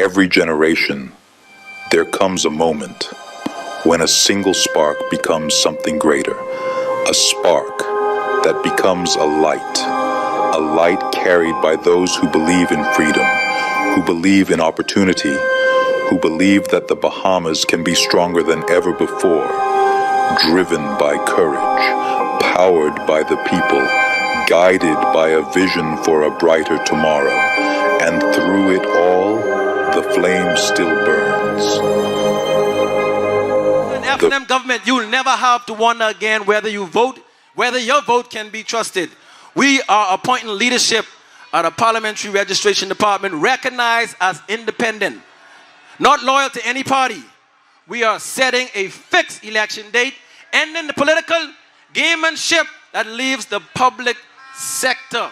every generation, there comes a moment when a single spark becomes something greater, a spark that becomes a light carried by those who believe in freedom, who believe in opportunity, who believe that the Bahamas can be stronger than ever before, driven by courage, powered by the people, guided by a vision for a brighter tomorrow, and through it all, the flame still burns. In F&M government, you'll never have to wonder again whether your vote can be trusted. We are appointing leadership at a parliamentary registration department recognized as independent, not loyal to any party. We are setting a fixed election date, ending the political gamemanship that leaves the public sector.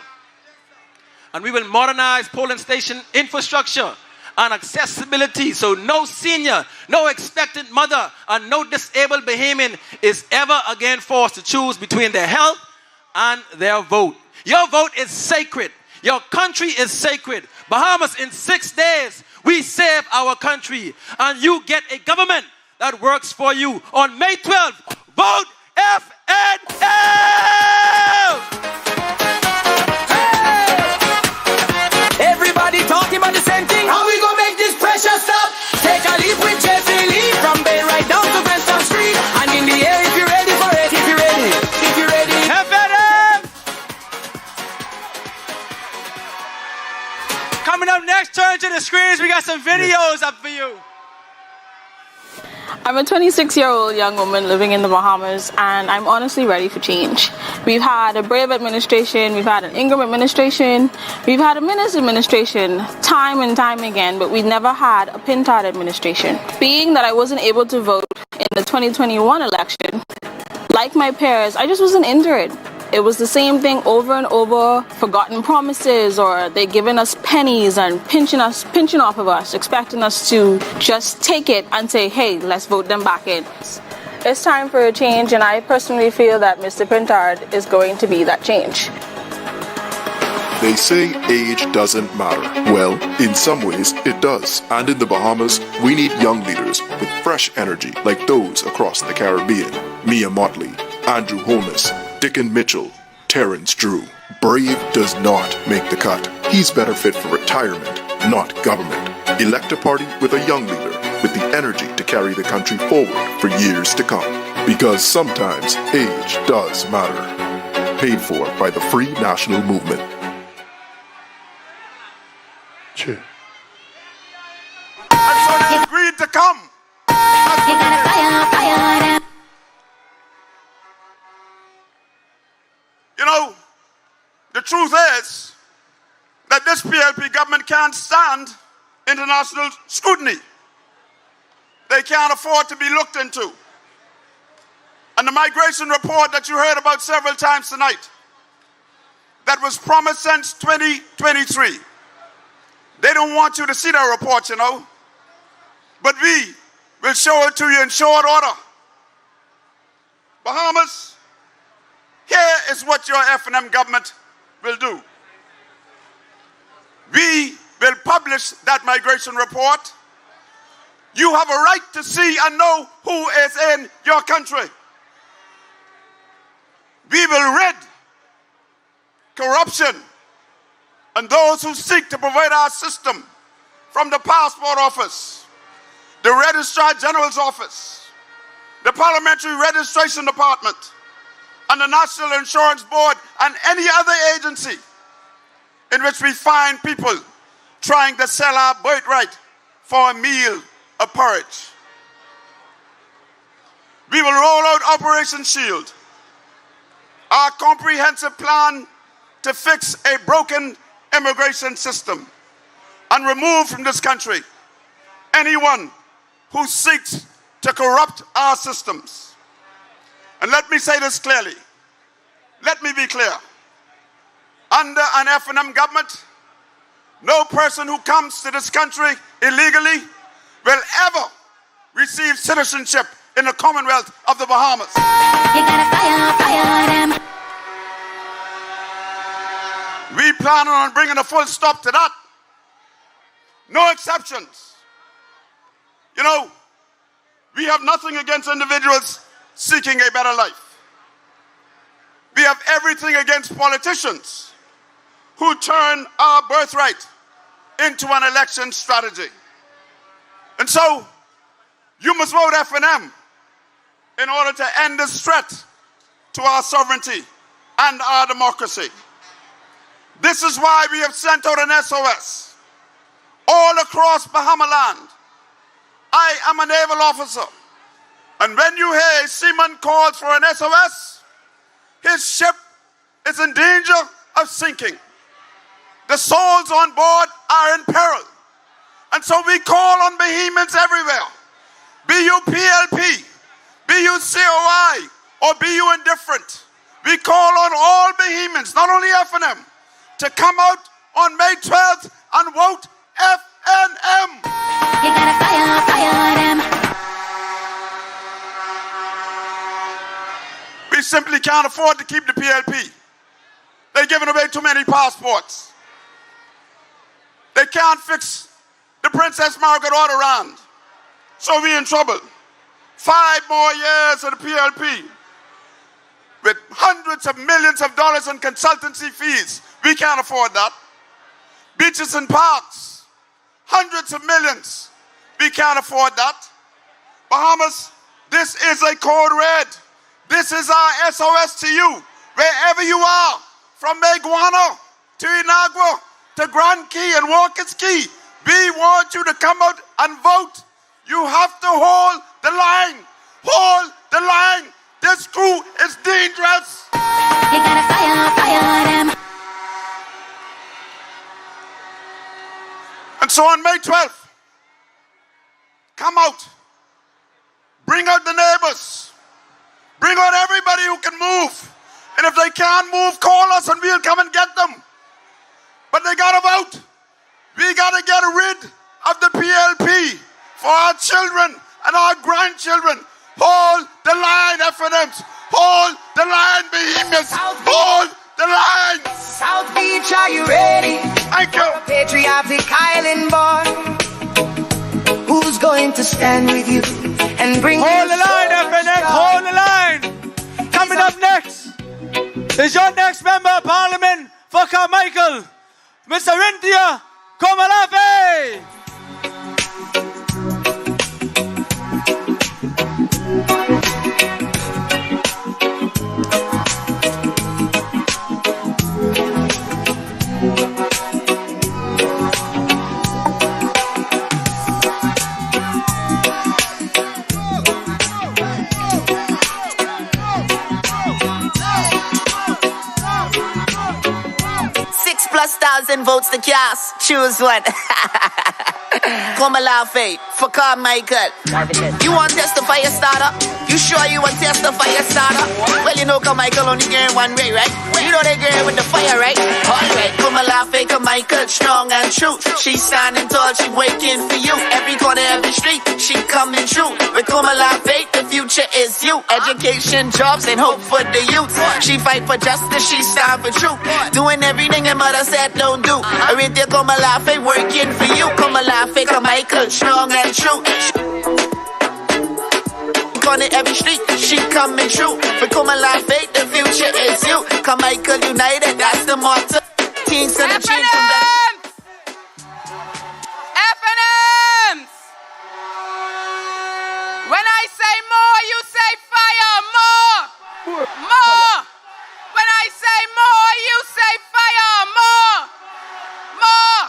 And we will modernize polling station infrastructure and accessibility so no senior, no expectant mother, and no disabled Bahamian is ever again forced to choose between their health and their vote. Your vote is sacred. Your country is sacred. Bahamas, in 6 days, we save our country. And you get a government that works for you. On May 12th, vote FNL! Everybody talking about the same thing. How we gonna make this pressure stop? Take a leap with Jeffrey Lee from Bay right down to Preston Street. And in the air if you're ready for it, if you're ready, if you're ready. FNL! Coming up next, turn to the screens. We got some videos up for you. I'm a 26-year-old young woman living in the Bahamas, and I'm honestly ready for change. We've had a Brave administration, we've had an Ingraham administration, we've had a Minister administration time and time again, but we never had a Pintard administration. Being that I wasn't able to vote in the 2021 election, like my peers, I just wasn't into it. It was the same thing over and over, forgotten promises, or they giving us pennies and pinching off of us, expecting us to just take it and say, hey, let's vote them back in. It's time for a change, and I personally feel that Mr. Pintard is going to be that change. They say age doesn't matter. Well, in some ways, it does. And in the Bahamas, we need young leaders with fresh energy like those across the Caribbean. Mia Motley, Andrew Holness, Dickon Mitchell, Terrence Drew. Brave does not make the cut. He's better fit for retirement, not government. Elect a party with a young leader with the energy to carry the country forward for years to come. Because sometimes age does matter. Paid for by the Free National Movement. And so they agreed to come. You know, the truth is that this PLP government can't stand international scrutiny. They can't afford to be looked into. And the migration report that you heard about several times tonight, that was promised since 2023. They don't want you to see that report, you know. But we will show it to you in short order. Bahamas, here is what your F&M government will do. We will publish that migration report. You have a right to see and know who is in your country. We will rid corruption and those who seek to pervade our system from the Passport Office, the Registrar General's Office, the Parliamentary Registration Department, and the National Insurance Board, and any other agency in which we find people trying to sell our birthright for a meal of porridge. We will roll out Operation Shield, our comprehensive plan to fix a broken immigration system and remove from this country anyone who seeks to corrupt our systems. And let me say this clearly. Let me be clear. Under an F&M government, no person who comes to this country illegally will ever receive citizenship in the Commonwealth of the Bahamas. You gotta fire them. We plan on bringing a full stop to that. No exceptions. You know, we have nothing against individuals seeking a better life. We have everything against politicians who turn our birthright into an election strategy. And so, you must vote F&M in order to end this threat to our sovereignty and our democracy. This is why we have sent out an SOS all across Bahama land. I am a naval officer, and when you hear a seaman calls for an SOS, his ship is in danger of sinking. The souls on board are in peril. And so we call on Bahamians everywhere, be you PLP, be you COI, or be you indifferent. We call on all Bahamians, not only F&M, to come out on May 12th and vote F&M. You gotta fire them. We simply can't afford to keep the PLP. They're giving away too many passports. They can't fix the Princess Margaret order round. So we're in trouble. 5 more years of the PLP with hundreds of millions of dollars in consultancy fees. We can't afford that. Beaches and parks, hundreds of millions. We can't afford that. Bahamas, this is a code red. This is our SOS to you, wherever you are, from Meguana to Inagua to Grand Key and Walker's Key. We want you to come out and vote. You have to hold the line. Hold the line. This crew is dangerous. You gotta fire them. And so on May 12th, come out. Bring out the neighbors. Bring out everybody who can move. And if they can't move, call us and we'll come and get them. But they gotta vote. We gotta get rid of the PLP for our children and our grandchildren. Hold the line, F&Ms. Hold the line, Bahamians. Hold the line. South Beach, are you ready? Thank you. Patriotic island boy, who's going to stand with you and bring Hold the line, FNX, hold the line. Coming up next is your next member of parliament for Carmichael, Mr. Cynthia Komalafe. 6,000+ votes to cast. Choose one. Komalafe for Carmichael. You want test the fire starter? You sure you want test the fire starter? Well, you know Carmichael only getting one way, right? You know they get with the fire, right? Alright, Komalafe, Carmichael, strong and true. She standing tall, she waiting for you. Every corner, every street, she coming true. With Komalafe, the future is you. Education, jobs, and hope for the youth. She fight for justice, she stand for truth. Doing everything her mother said don't do. Right there, Komalafe, working for you. Komalafe, Carmichael, strong and true. On every street, she coming true. But Komalafe, the future is you. Carmichael united, that's the motto. Teens gonna change from that. F&Ms. When I say more, you say fire. More. More. When I say more, you say fire. More. More.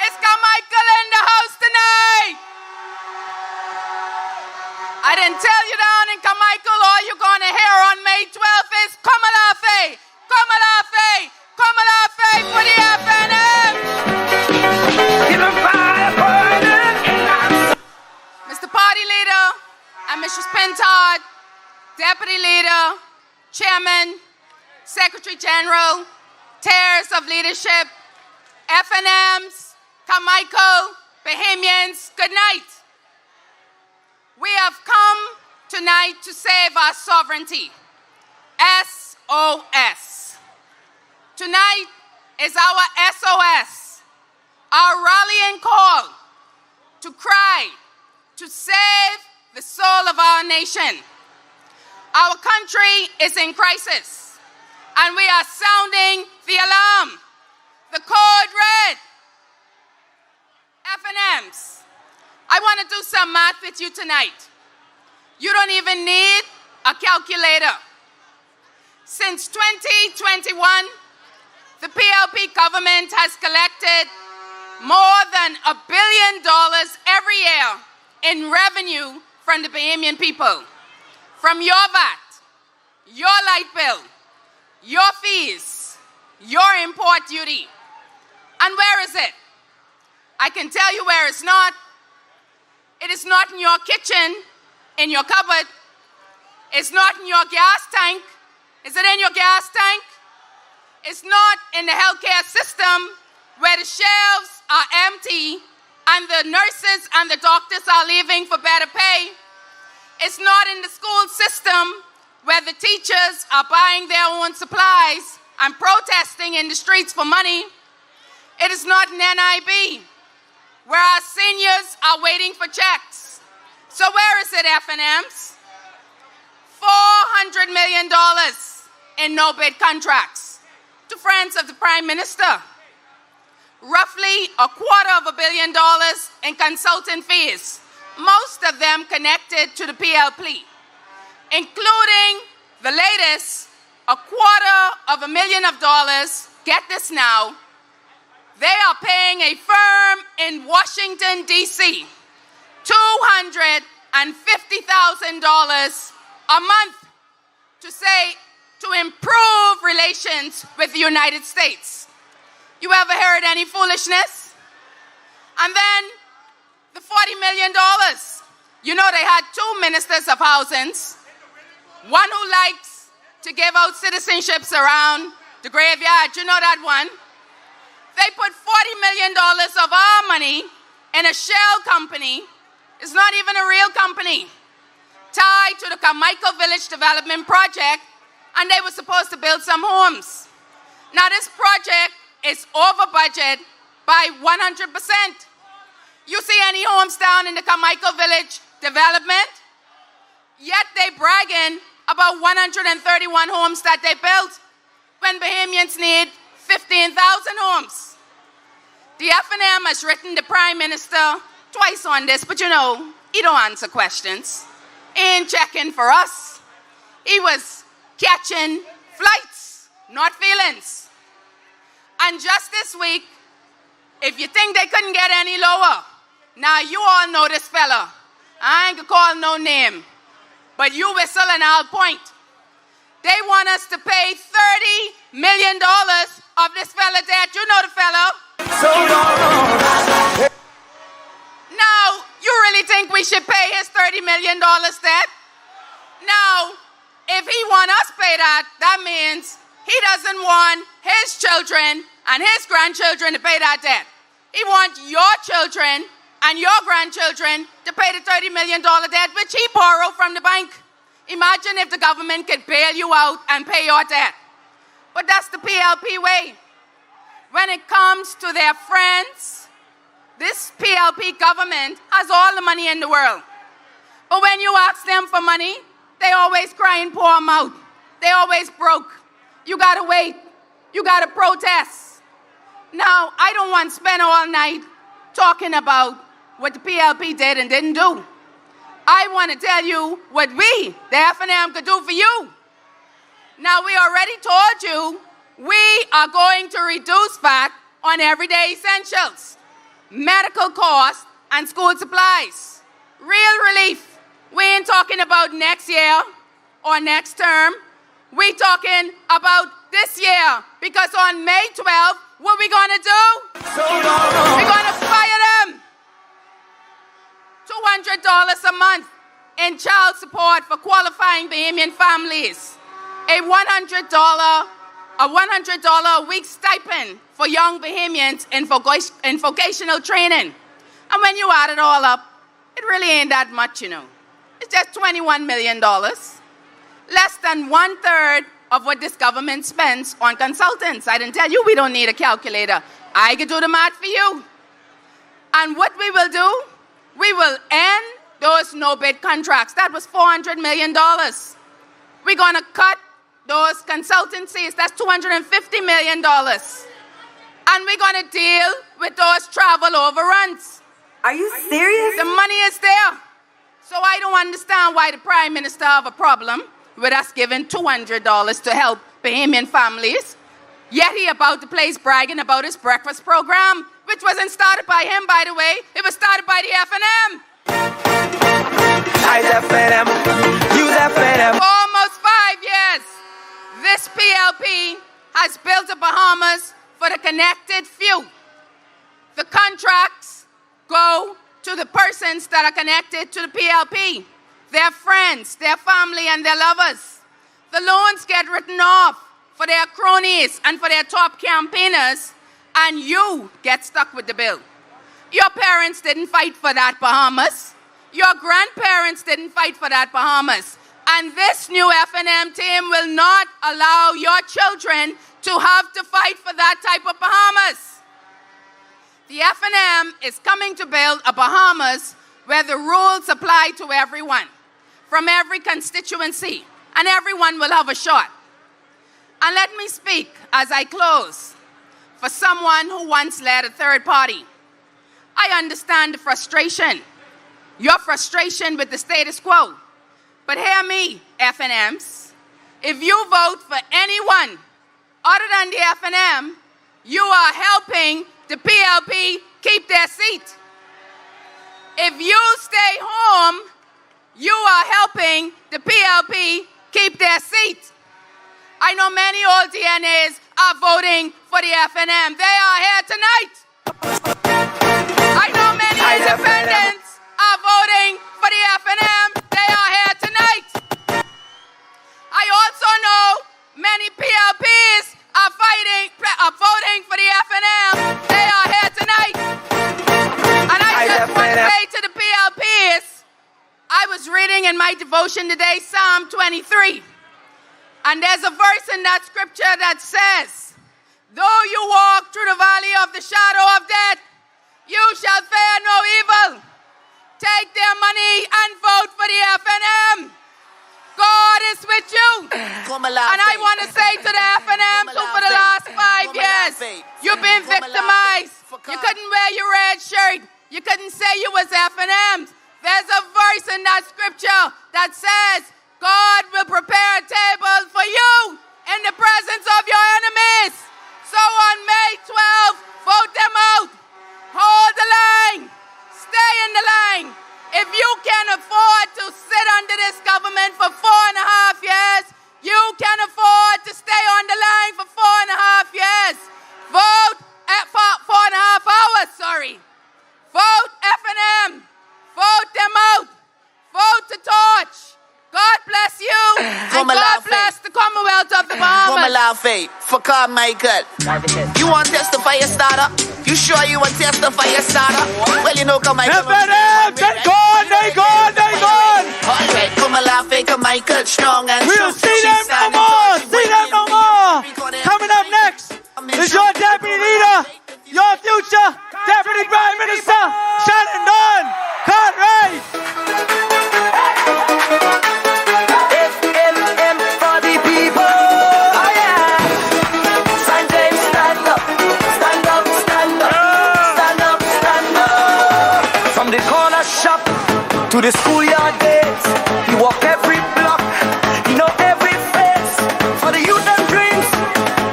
It's Carmichael in the house tonight. I didn't tell you down in Carmichael, all you're gonna hear on May 12th is Komalafe, Komalafe, Komalafe for the FNM. Mr. Party Leader and Mrs. Pintard, Deputy Leader, Chairman, Secretary General, Tiers of Leadership, FNMs, Carmichael, Bahamians, good night. We have come tonight to save our sovereignty. SOS. Tonight is our SOS. our rallying call to cry, to save the soul of our nation. Our country is in crisis, and we are sounding the alarm. The code red. F&Ms. I want to do some math with you tonight. You don't even need a calculator. Since 2021, the PLP government has collected more than $1 billion every year in revenue from the Bahamian people. From your VAT, your light bill, your fees, your import duty. And where is it? I can tell you where it's not. It is not in your kitchen, in your cupboard. It's not in your gas tank. Is it in your gas tank? It's not in the healthcare system where the shelves are empty and the nurses and the doctors are leaving for better pay. It's not in the school system where the teachers are buying their own supplies and protesting in the streets for money. It is not in NIB, where our seniors are waiting for checks. So where is it, F&Ms? $400 million in no-bid contracts to friends of the Prime Minister. Roughly $250 million in consultant fees, most of them connected to the PLP, including the latest, $250,000, get this now, they are paying a firm in Washington, D.C., $250,000 a month to improve relations with the United States. You ever heard any foolishness? And then the $40 million. You know they had two ministers of housings, one who likes to give out citizenships around the graveyard. You know that one? They put $40 million of our money in a shell company. It's not even a real company, tied to the Carmichael Village Development Project, and they were supposed to build some homes. Now this project is over budget by 100%. You see any homes down in the Carmichael Village Development? Yet they bragging about 131 homes that they built when Bahamians need 15,000 homes. The F&M has written the Prime Minister twice on this, but you know, he don't answer questions. He ain't checking for us. He was catching flights, not feelings. And just this week, if you think they couldn't get any lower, now you all know this fella. I ain't gonna call no name, but you whistle and I'll point. They want us to pay $30 million of this fella debt. You know the fella. Now, you really think we should pay his $30 million debt? Now, if he want us pay that, that means he doesn't want his children and his grandchildren to pay that debt. He wants your children and your grandchildren to pay the $30 million debt which he borrowed from the bank. Imagine if the government could bail you out and pay your debt. But that's the PLP way. When it comes to their friends, this PLP government has all the money in the world. But when you ask them for money, they always cry and pour them out. They always broke. You gotta wait. You gotta protest. Now, I don't want to spend all night talking about what the PLP did and didn't do. I want to tell you what we, the F&M, could do for you. Now, we already told you we are going to reduce VAT on everyday essentials, medical costs, and school supplies. Real relief. We ain't talking about next year or next term. We talking about this year, because on May 12th, what we gonna do? We're gonna fire them. $200 a month in child support for qualifying Bahamian families. A $100 a week stipend for young Bahamians in vocational training. And when you add it all up, it really ain't that much, you know. It's just $21 million. Less than 1/3 of what this government spends on consultants. I didn't tell you we don't need a calculator. I can do the math for you. And what we will do, we will end those no-bid contracts. That was $400 million. We're going to cut those consultancies. That's $250 million. And we're going to deal with those travel overruns. Are you serious? The money is there. So I don't understand why the Prime Minister have a problem with us giving $200 to help Bahamian families. Yet he about the place bragging about his breakfast program, which wasn't started by him, by the way. It was started by the FNM. FNM. Use FNM. For almost 5 years, this PLP has built the Bahamas for the connected few. The contracts go to the persons that are connected to the PLP, their friends, their family, and their lovers. The loans get written off for their cronies and for their top campaigners, and you get stuck with the bill. Your parents didn't fight for that Bahamas. Your grandparents didn't fight for that Bahamas. And this new FNM team will not allow your children to have to fight for that type of Bahamas. The FNM is coming to build a Bahamas where the rules apply to everyone, from every constituency, and everyone will have a shot. And let me speak, as I close, for someone who once led a third party. I understand the frustration, your frustration with the status quo. But hear me, FNMs. If you vote for anyone other than the FNM, you are helping the PLP keep their seat. If you stay home, you are helping the PLP keep their seat. I know many old DNAs are voting for the FNM. They are here tonight. I know many independents are voting for the FNM. They are here tonight. I also know many PLPs are voting for the FNM. They are here tonight. And I just want to say to the PLPs, I was reading in my devotion today, Psalm 23. And there's a verse in that scripture that says, though you walk through the valley of the shadow of death, you shall fear no evil. Take their money and vote for the FNM. God is with you. And I want to say to the FNM too, for the last 5 years, you've been victimized. You couldn't wear your red shirt. You couldn't say you was FNM. There's a verse in that scripture that says, God will prepare a table for you in the presence of your enemies. So on May 12th, vote them out. Hold the line. Stay in the line. If you can afford to sit under this government for 4.5 years, you can afford to stay on the line for 4.5 years. Vote at 4.5 hours, sorry. Vote FNM. Vote them out. Vote to torch. God bless you, and God bless the Commonwealth of the Bahamas. For Carmichael. You want to testify your starter? You sure you want to testify your starter? Well, you know, Carmichael. They gone. All right, Carmichael, strong and We'll see them no more. Coming up next is your deputy leader, your future deputy prime minister, Shannon Dunn Cartwright. To the schoolyard days, he walk every block, he know every face. For the youth and dreams,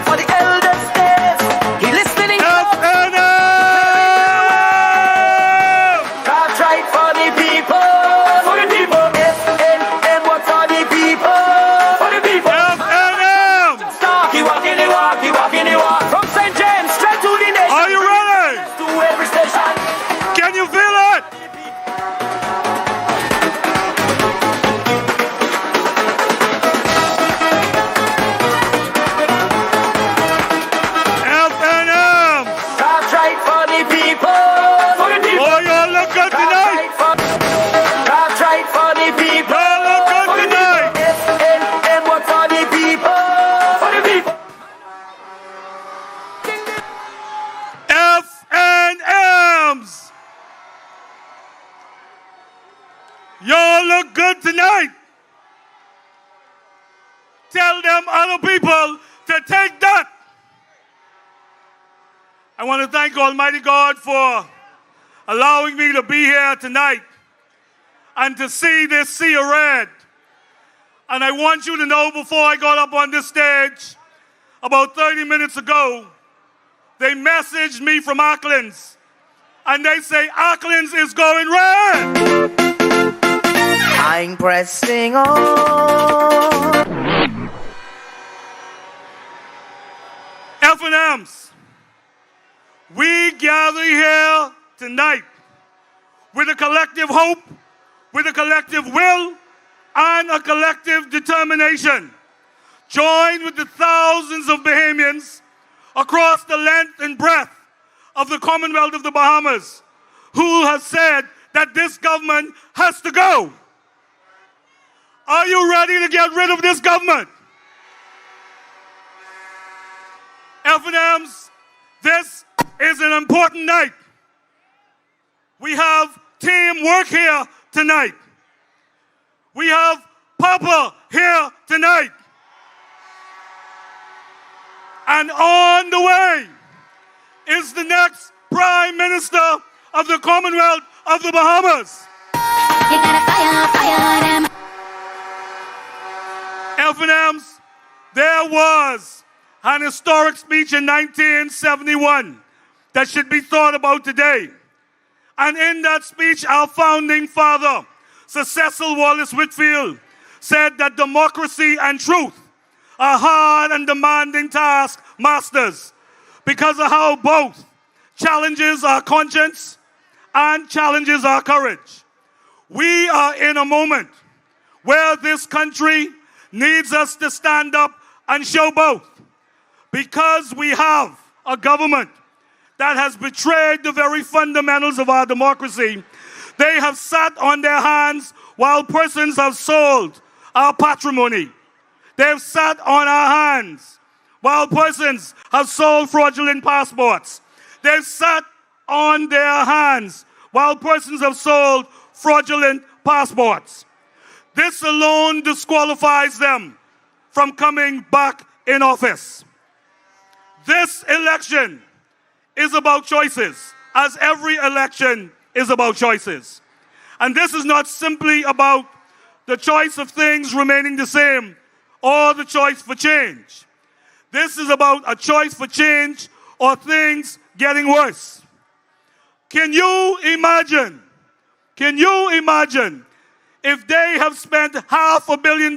for the elders' days, he listening to God's right for the people, for the people. FNM, what for the people, for the people. FNM. He walk from St. James straight to the nation. Are you ready? To every station. Can you feel it? fellow people to take that. I want to thank Almighty God for allowing me to be here tonight and to see this sea of red. And I want you to know, before I got up on this stage about 30 minutes ago, they messaged me from Auckland's, and they say Auckland's is going red. I'm pressing on. F&Ms, we gather here tonight with a collective hope, with a collective will, and a collective determination. Join with the thousands of Bahamians across the length and breadth of the Commonwealth of the Bahamas who have said that this government has to go. Are you ready to get rid of this government? F&Ms, this is an important night. We have teamwork here tonight. We have Papa here tonight. And on the way is the next Prime Minister of the Commonwealth of the Bahamas. You gotta fire them. F&Ms, there was an historic speech in 1971 that should be thought about today. And in that speech, our founding father, Sir Cecil Wallace Whitfield, said that democracy and truth are hard and demanding task masters because of how both challenges our conscience and challenges our courage. We are in a moment where this country needs us to stand up and show both, because we have a government that has betrayed the very fundamentals of our democracy. They have sat on their hands while persons have sold our patrimony. They have sat on our hands while persons have sold fraudulent passports. They've sat on their hands while persons have sold fraudulent passports. This alone disqualifies them from coming back in office. This election is about choices, as every election is about choices. And this is not simply about the choice of things remaining the same or the choice for change. This is about a choice for change or things getting worse. Can you imagine if they have spent $500 million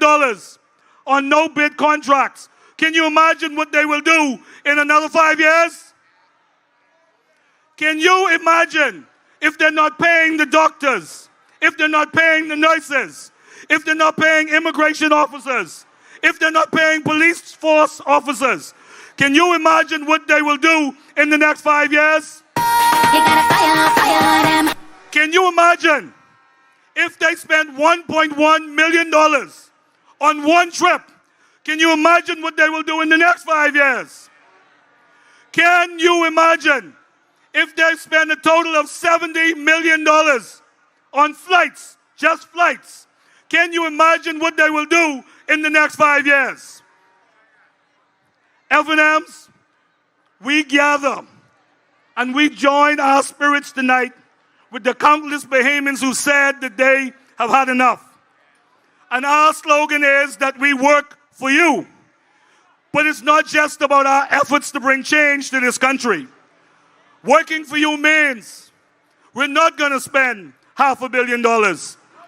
on no-bid contracts? Can you imagine what they will do in another 5 years? Can you imagine if they're not paying the doctors, if they're not paying the nurses, if they're not paying immigration officers, if they're not paying police force officers? Can you imagine what they will do in the next 5 years? You gotta fire them. Can you imagine if they spent $1.1 million on one trip? Can you imagine what they will do in the next 5 years? Can you imagine if they spend a total of $70 million on flights, just flights? Can you imagine what they will do in the next 5 years? F&Ms, we gather and we join our spirits tonight with the countless Bahamians who said that they have had enough. And our slogan is that we work for you. But it's not just about our efforts to bring change to this country. Working for you means we're not going to spend $500 million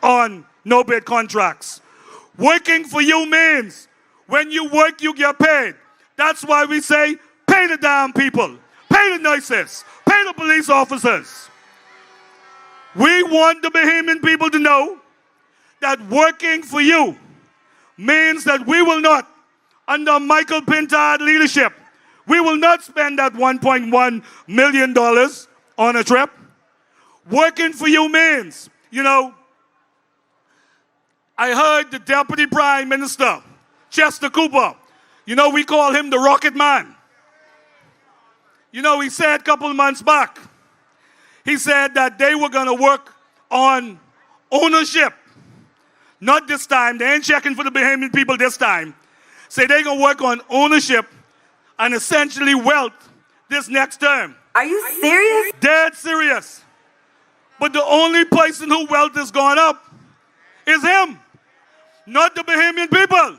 on no-bid contracts. Working for you means when you work, you get paid. That's why we say, pay the damn people, pay the nurses, pay the police officers. We want the Bahamian people to know that working for you means that we will not, under Michael Pintard leadership, we will not spend that $1.1 million on a trip. Working for you means, I heard the Deputy Prime Minister, Chester Cooper, we call him the Rocket Man. He said a couple of months back, he said that they were going to work on ownership. Not this time. They ain't checking for the Bahamian people this time. say they're going to work on ownership and essentially wealth this next term. Are you serious? Dead serious. But the only person whose wealth has gone up is him, not the Bahamian people.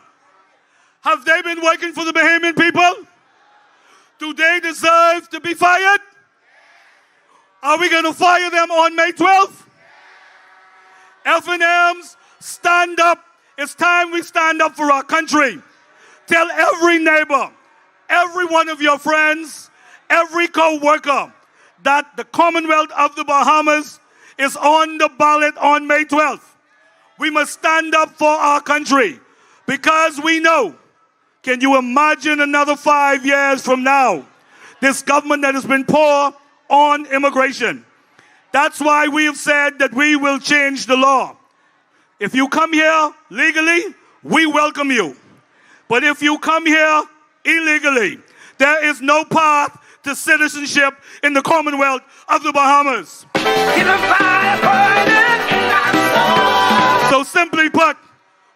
Have they been working for the Bahamian people? Do they deserve to be fired? Are we going to fire them on May 12th? F&Ms, stand up. It's time we stand up for our country. Tell every neighbor, every one of your friends, every co-worker that the Commonwealth of the Bahamas is on the ballot on May 12th. We must stand up for our country because we know. Can you imagine another 5 years from now? This government that has been poor on immigration. That's why we have said that we will change the law. If you come here legally, we welcome you. But if you come here illegally, there is no path to citizenship in the Commonwealth of the Bahamas. So simply put,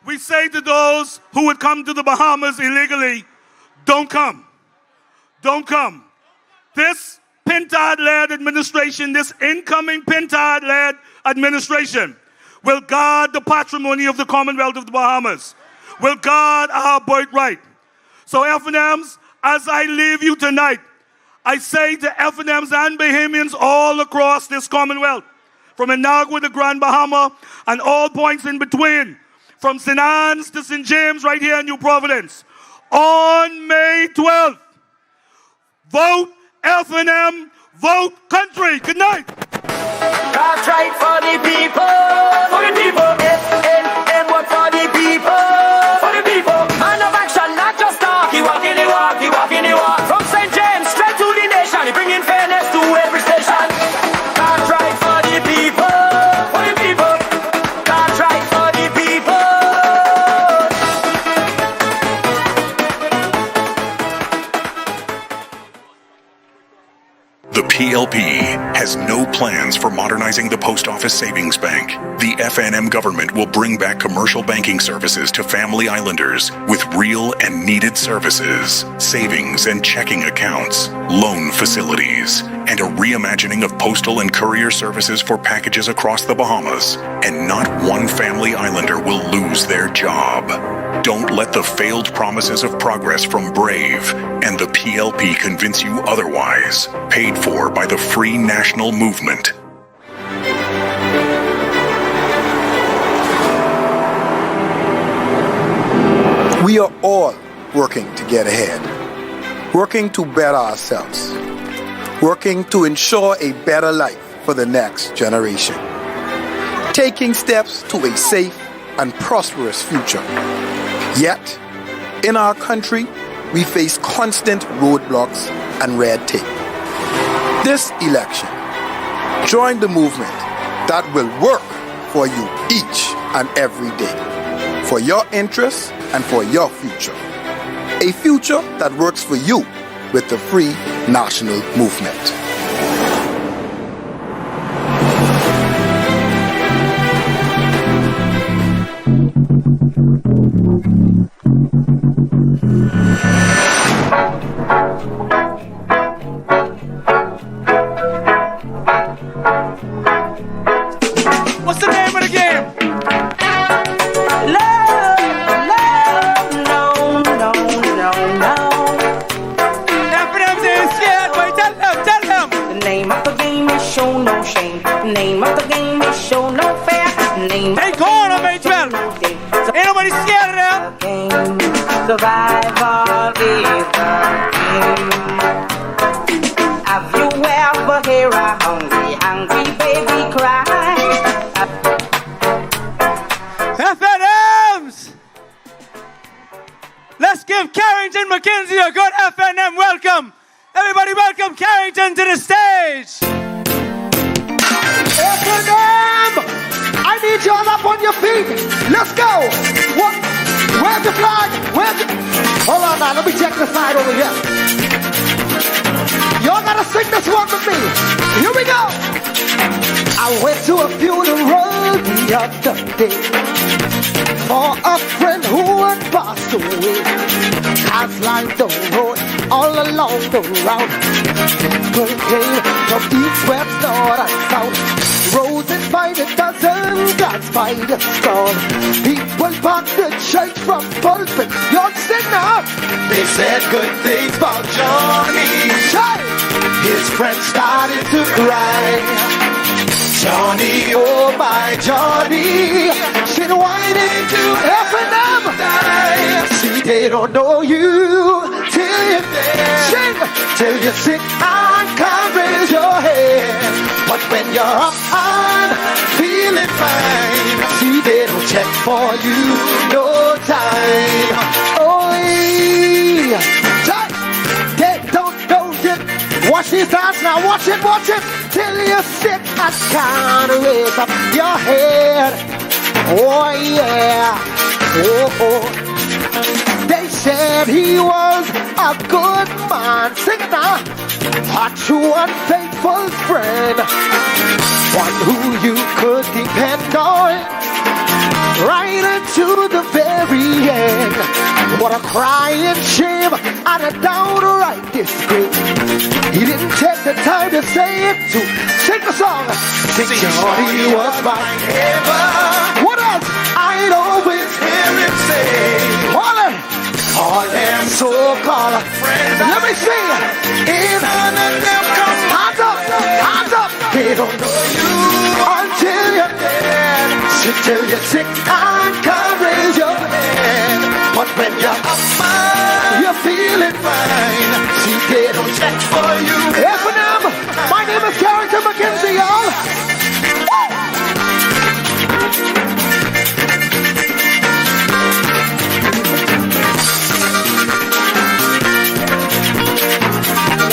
we say to those who would come to the Bahamas illegally, don't come. Don't come. This Pintard-led administration, this incoming Pintard-led administration will guard the patrimony of the Commonwealth of the Bahamas, will guard our birthright. So F&Ms, as I leave you tonight, I say to F&Ms and Bahamians all across this Commonwealth, from Inagua to Grand Bahama and all points in between, from St. Anne's to St. James right here in New Providence, on May 12th, vote F&M, vote country. Good night. That's right for the people. For the people. F&M, what for the people. For the people. Man of action, not just talk. He walk in the walk, he walk in the walk. From St. James straight to the nation, he bringing fairness to every station. That's right for the people. For the people. That's right for the people. The PLP has no plans for modernizing the Post Office Savings Bank. The FNM government will bring back commercial banking services to family islanders with real and needed services, savings and checking accounts, loan facilities, and a reimagining of postal and courier services for packages across the Bahamas. And not one family islander will lose their job. Don't let the failed promises of progress from Brave and the PLP convince you otherwise. Paid for by the Free National Movement. We are all working to get ahead, working to better ourselves, working to ensure a better life for the next generation, taking steps to a safe and prosperous future. Yet, in our country, we face constant roadblocks and red tape. This election, join the movement that will work for you each and every day, for your interests and for your future. A future that works for you with the Free National Movement. What's the name of the game? Show no shame. Name of the game is show no fear. Name. They going on May 12th. Ain't nobody scared of them. Game. Survival is the game. Have you ever heard a hungry baby cry? FNMs! Let's give Carrington McKenzie a good FNM welcome. Everybody welcome Carrington to the stage. FNM! I need you all up on your feet. Let's go. What? Where's the flag? Hold on now. Let me check the side over here. Y'all gotta sing this one with me. Here we go. I went to a funeral the other day for a friend who had passed away. lined the road all along the route. People came from east, west, north, and south. Roses by the dozen, gods by the score. People packed the church from pulpit, young sinner. They said good things about Johnny. His friends started to cry. Johnny, oh my Johnny, she'd whine into F&M. See, they don't know you till you sing, till you sit and can't raise your head. But when you're up and feeling fine, see, they don't check for you no time. Oh, yeah. They don't know you. Watch these dance now, watch it, till you sit and can't raise up your head. Oh yeah, oh. They said he was a good man, sing it now. A true and faithful friend, one who you could depend on, right into the very end. What a crying shame and a downright disgrace. He didn't take the time to say it, to sing the song. Sing Johnny was my neighbor. What else? I'd always hear him say, call them so-called friends. Let me see. In none of them come hands up. They don't know you until you're dead. Till you're sick and can't raise your head. But when you're up, you're feeling fine. See, they don't check for you. F&M, my name is Carrington McKenzie, y'all.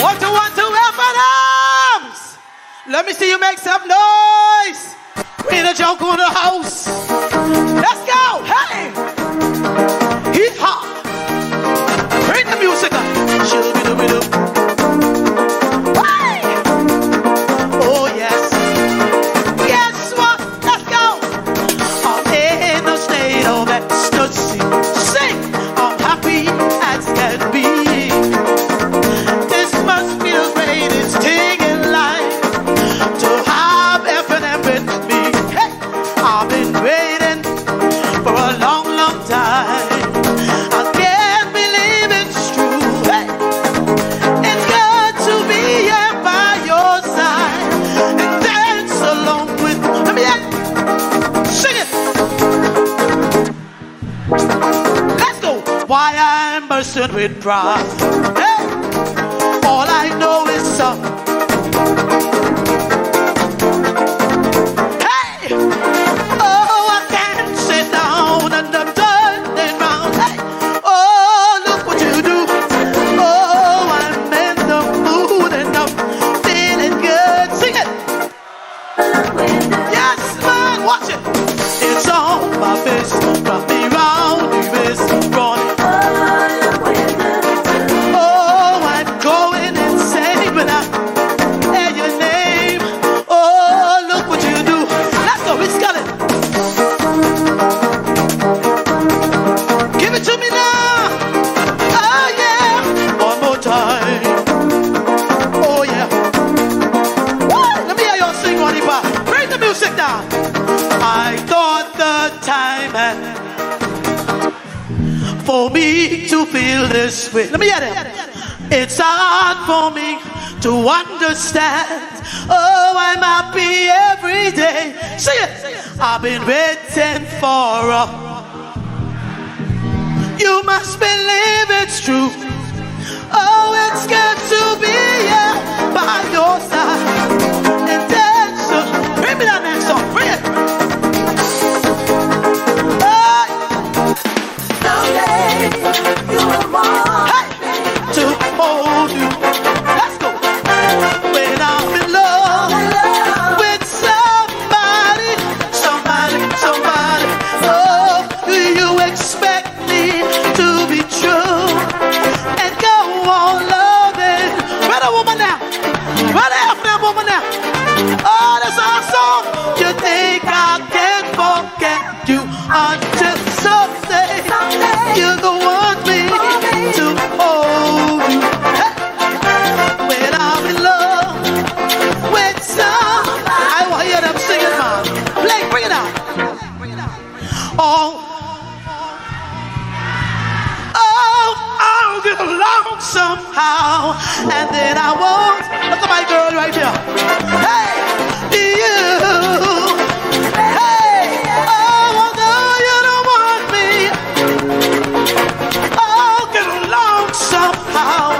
One, two, F&Ms. Let me see you make some noise. We in a joke on the house. Let's go. Hey. Hip hop. Bring the music up. Hey. Oh yes. Guess what? Let's go. I'm in a state of ecstasy. Sing. I'm happy as can be. This must be the greatest thing in life to have F&M with me. Hey. I've been waiting for a long, long time. I can't believe it's true. Hey. It's good to be here by your side and dance along with me. Let me hear. Sing it. Let's go. Why I'm bursting with pride. Hey. All I know is for me to feel this way. Let me hear it. It's hard for me to understand. Oh, I'm happy every day. Sing it. I've been waiting for a. You must believe it's true. Oh, it's good to be here by your side. And dance. Bring me that next song. Bring it. To hold you. Let's go. When I'm in love with somebody. Oh, do you expect me to be true? somehow, and then I won't. Look at my girl right here. Hey, you. Hey, oh no, you don't want me. I'll get along somehow,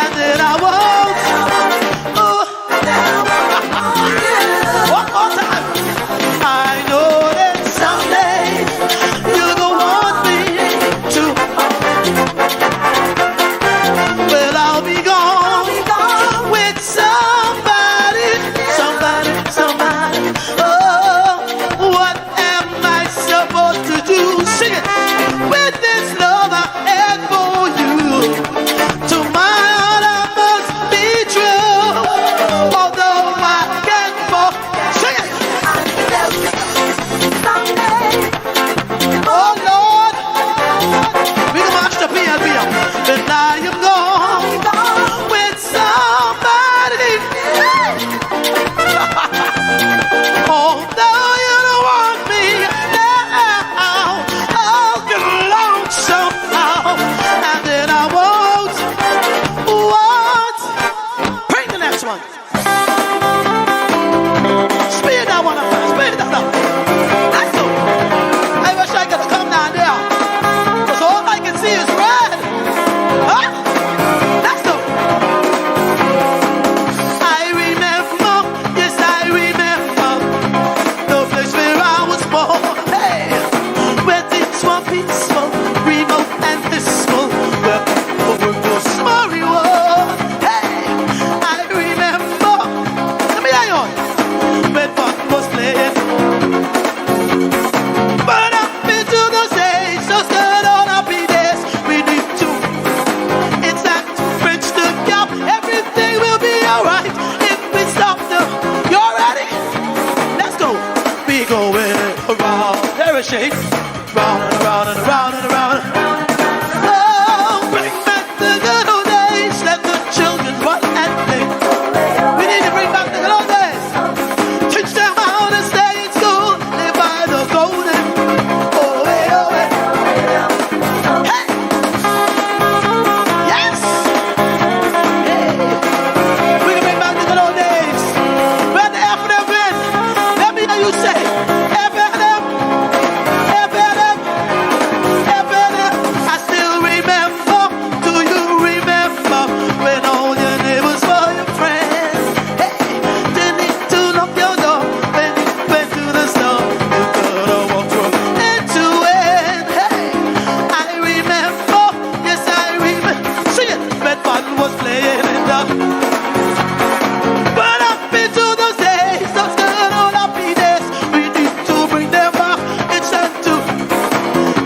and then I won't. One more time. I know that someday you don't want me to. Well, I'll be gone with somebody. Oh, what am I supposed to do? Sing it. With this love I had for you, to my heart I must be true. Although I can't fall. Sing it. Oh Lord, we can march the PLP up. But now you're gone with somebody. Although you don't want me now, I'll get along somehow, and then I won't. Bring the next one. Speed that one up, speed that up. That's all. I wish I could come down there, because all I can see is red. Huh? That's all. I remember, yes I remember, the place where I was born. Hey, where things were peaceful, remote and dismal, where the world was small reward. Hey, I remember. Let me hear you. When fun was playing. But up into those days, those good old happy days, we need to. It's time to bridge the gap. Everything will be alright if we stop the. You're ready? Let's go. We going around. There is shake. Round and around and around and around. Oh, bring back the good old days. Let the children run and play. We need to bring back the good old days. Teach them how to stay in school. Live by the golden. Oh, hey, oh, hey. Hey. Yes. Hey. We can bring back the good old days. Where the F them in? Let me hear you say. F them. I still remember. Do you remember when all your neighbors were your friends? Hey, didn't need to knock your door when you went to the store. You could have walked right into it. Hey, I remember. Yes, I remember. Sing it. When fun was playing in the. But up into those days, those good old happy days, we need to bring them back. It's time to.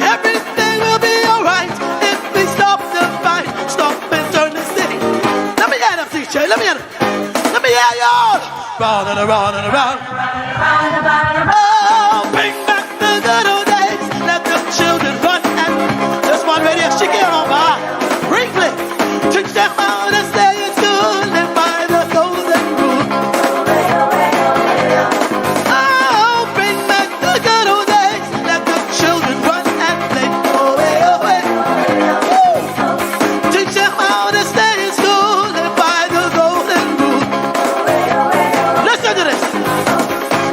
Everything will be alright if we stop the fight. Stop and turn this thing. Let me hear them, DJ. Let me hear them. Let me hear y'all. Round and around and around. Oh, bring back the good old days. Let the children run and. This one right here, she get on by. Brinkley. Teach them how to stay in school. Live by the golden rule. Oh, bring back the good old days. Let the children run and play. Oh, hey, oh, hey. Woo. Teach them how to stay in school. Live by the golden rule. Listen to this.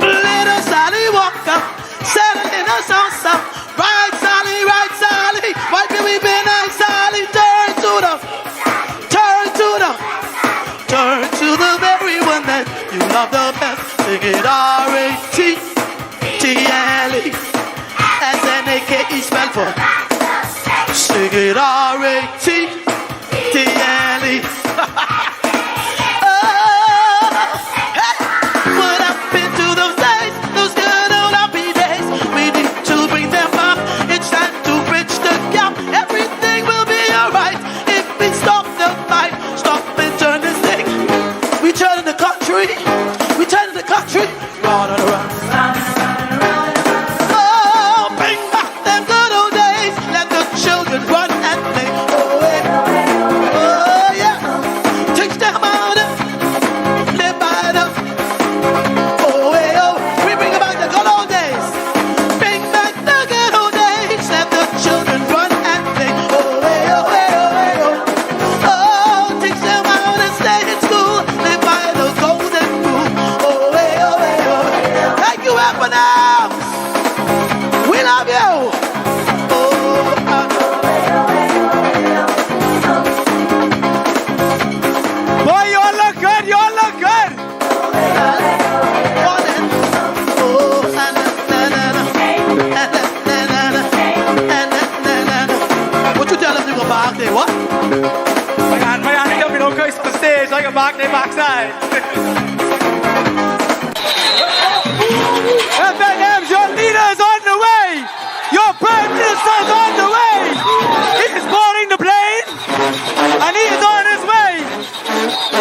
Little Sally Walker, settle in a salsa. Right, Sally, right, Sally. Why can we be nice, Sally? Turn to the very one that you love the best. Sing it R-A-T-T-L-E. S-N-A-K-E spell for. Sing it R-A-T-T-L-E. What happened to those days, those good old happy days? We need to bring them back. It's time to bridge the gap. Everything will be alright if we stop the fight. Stop and turn this thing. We turn in the country. We turn in the country. Round and around. Oh, bring back them good old days. Let the children run and play. Oh, hey. don't curse on stage, I can back their backside. FNMs, your leader is on the way. Your Prime Minister is on the way. He is boarding the plane, and he is on his way.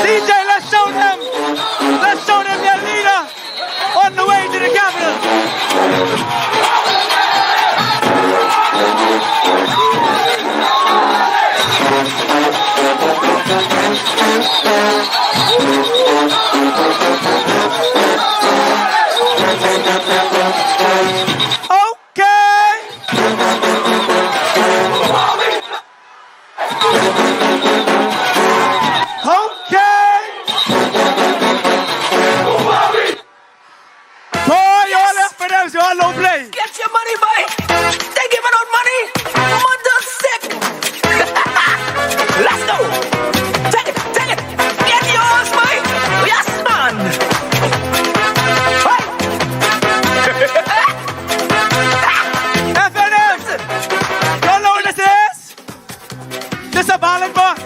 CJ, let's show them their leader on the way to the capital. Get your money, boy. They giving out money. I'm under sick. Let's go. Take it. Get yours, boy. Yes, man. Hey. FNMs, you know what this is? This is a ballot box.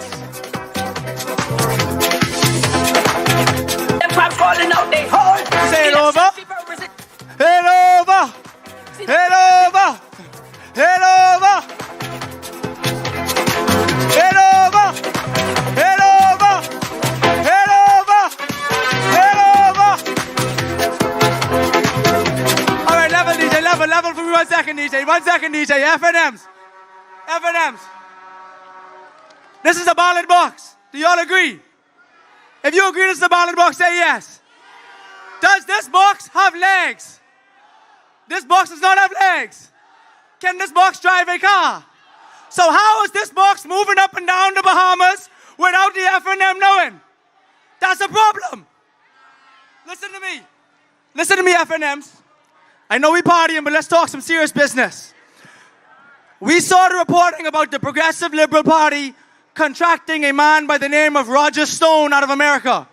Them crap falling out they hole. Say it over. Head over! Head over! Head over! Head over! Head over! Head over! Head over! All right, level DJ, level for me 1 second DJ, 1 second DJ, FNMs. This is a ballot box. Do y'all agree? If you agree this is a ballot box, say yes. Does this box have legs? This box does not have legs. Can this box drive a car? So how is this box moving up and down the Bahamas without the FNM knowing? That's a problem. Listen to me, FNMs. I know we partying, but let's talk some serious business. We saw the reporting about the Progressive Liberal Party contracting a man by the name of Roger Stone out of America.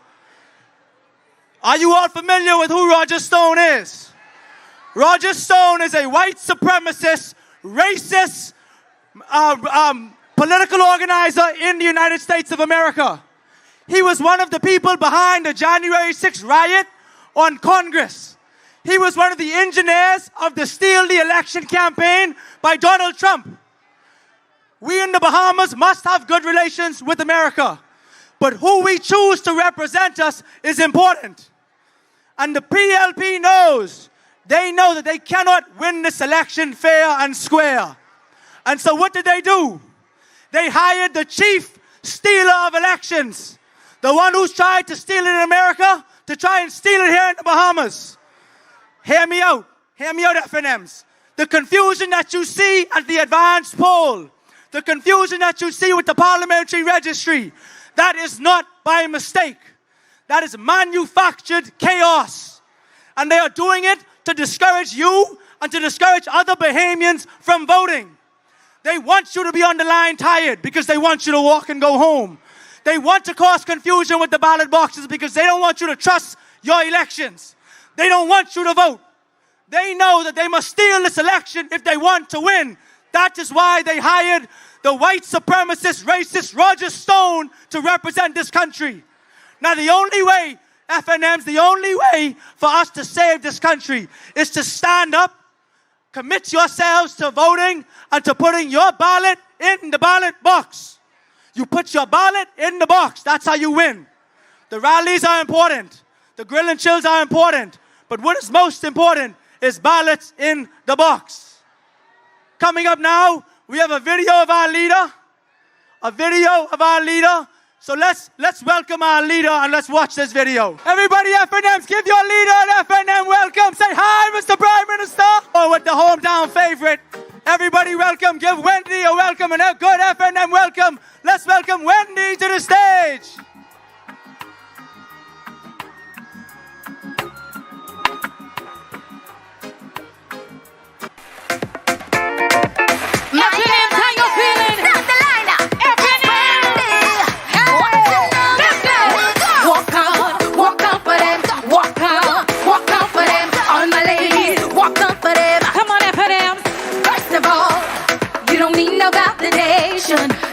Are you all familiar with who Roger Stone is? Roger Stone is a white supremacist, racist, political organizer in the United States of America. He was one of the people behind the January 6th riot on Congress. He was one of the engineers of the Steal the Election campaign by Donald Trump. We in the Bahamas must have good relations with America, but who we choose to represent us is important. And the PLP knows. They know that they cannot win this election fair and square. And so what did they do? They hired the chief stealer of elections. The one who's tried to steal it in America, to try and steal it here in the Bahamas. Hear me out, FNMs. The confusion that you see at the advanced poll, the confusion that you see with the parliamentary registry, that is not by mistake. That is manufactured chaos. And they are doing it to discourage you and to discourage other Bahamians from voting. They want you to be on the line tired because they want you to walk and go home. They want to cause confusion with the ballot boxes because they don't want you to trust your elections. They don't want you to vote. They know that they must steal this election if they want to win. That is why they hired the white supremacist, racist Roger Stone to represent this country. Now the only way, FNMs, the only way for us to save this country is to stand up, commit yourselves to voting and to putting your ballot in the ballot box. You put your ballot in the box. That's how you win. The rallies are important. The grill and chills are important. But what is most important is ballots in the box. Coming up now, we have a video of our leader. So let's welcome our leader and let's watch this video. Everybody, FNMs, give your leader an FNM welcome. Say hi, Mr. Prime Minister. Or with the hometown favorite, everybody welcome. Give Wendy a welcome and a good FNM welcome. Let's welcome Wendy to the stage.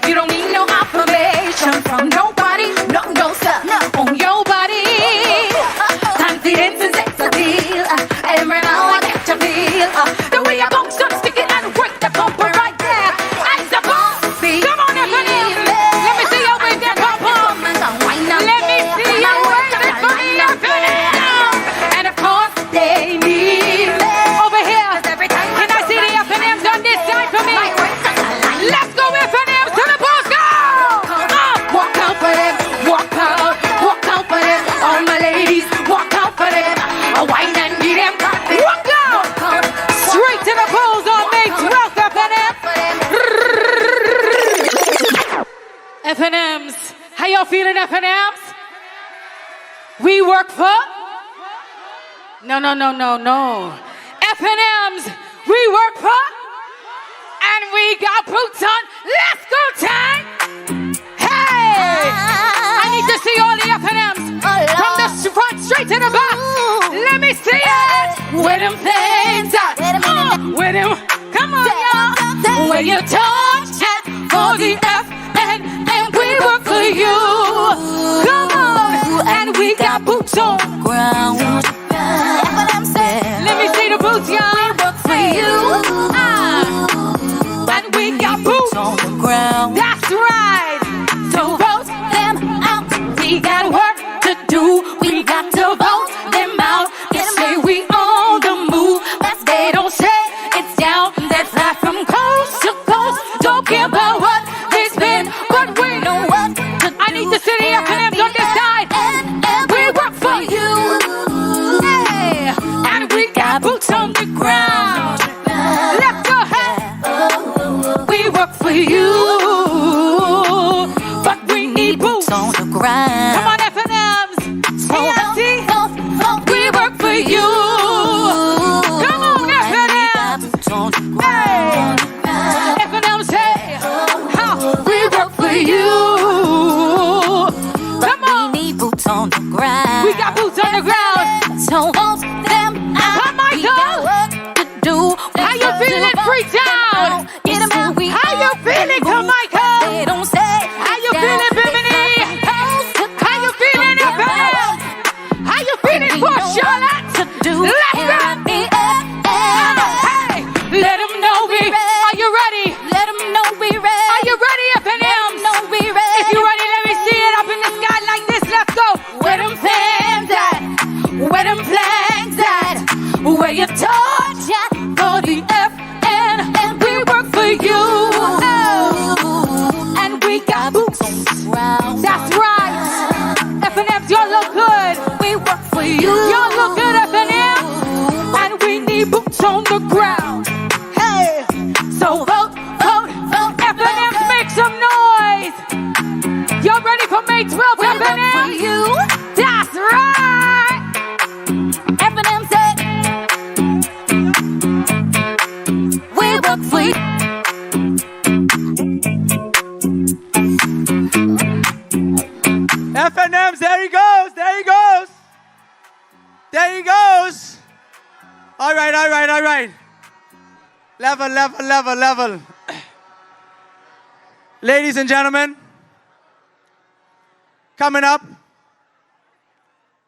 You don't need no affirmation from nobody. How y'all feeling, FNMs? We work for? No. FNMs, we work for? And we got boots on. Let's go, time! Hey! I need to see all the FNMs from the front straight to the back. Let me see it! Where them things at? Where them? Come on, y'all! Where you touch at for the FN, and we work for you. Come on! And we got boots on the ground. Let me see the boots, y'all. We work for you. And we got boots on the ground. That's right. So vote them out. We got work to do. We got to vote them out. They say we on the move, but they don't say it's down. They fly from coast to coast. Don't care about what they spend, but we know what to do. I need to see the FNMs on this side. And we work for you. Hey, and we got boots on the ground. Let's go ahead. We work for you, but we need boots on the ground. Come on, FNMs. We work for you. Come on, FNMs. Hey, FNMs, hey, we work for you. Come on. We need boots on the ground. We got boots on the ground. So vote them out. Come on, Michael. How you feeling, Freetown? How you feeling, Michael? They don't say. How you feeling, Bimini? How you feeling, FNM? How you feeling, Port Charlotte? Let's go. Hey, let them know we. Are you ready? Let them know we ready. Are you ready, FNM? If you ready, let me see it up in the sky like this. Let's go. Where them fans at? Where them flags at? Where you touch at? For the FN, and we work for you. Oh, and we got boots on the ground. That's right. FNMs, y'all look good. We work for you. Y'all look good, FNM. And we need boots on the ground. Hey, so vote. FNMs, make some noise. Y'all ready for May 12th, FNM? That's right. FNM said, we work for you. FNMs, there he goes. There he goes. All right. Level. Ladies and gentlemen, coming up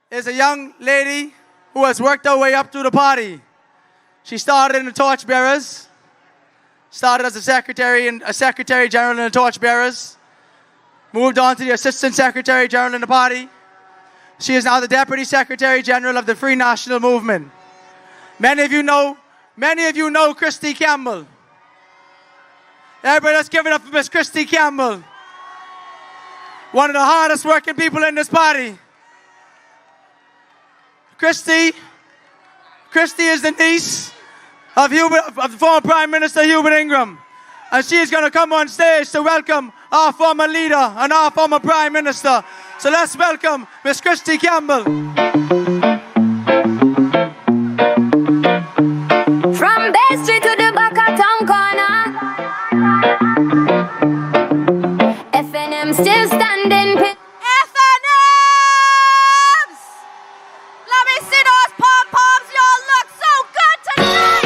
is a young lady who has worked her way up through the party. She started in the Torchbearers, started as a secretary general in the Torchbearers, moved on to the assistant secretary general in the party. She is now the deputy secretary general of the Free National Movement. Many of you know Christy Campbell. Everybody, let's give it up for Miss Christy Campbell. One of the hardest working people in this party. Christy is the niece of the former Prime Minister Hubert Ingraham. And she is going to come on stage to welcome our former leader and our former Prime Minister. So let's welcome Miss Christy Campbell. From Bay Street to the back of town corner, FNM still standing. FNMs! Let me see those pom-poms. Y'all look so good tonight.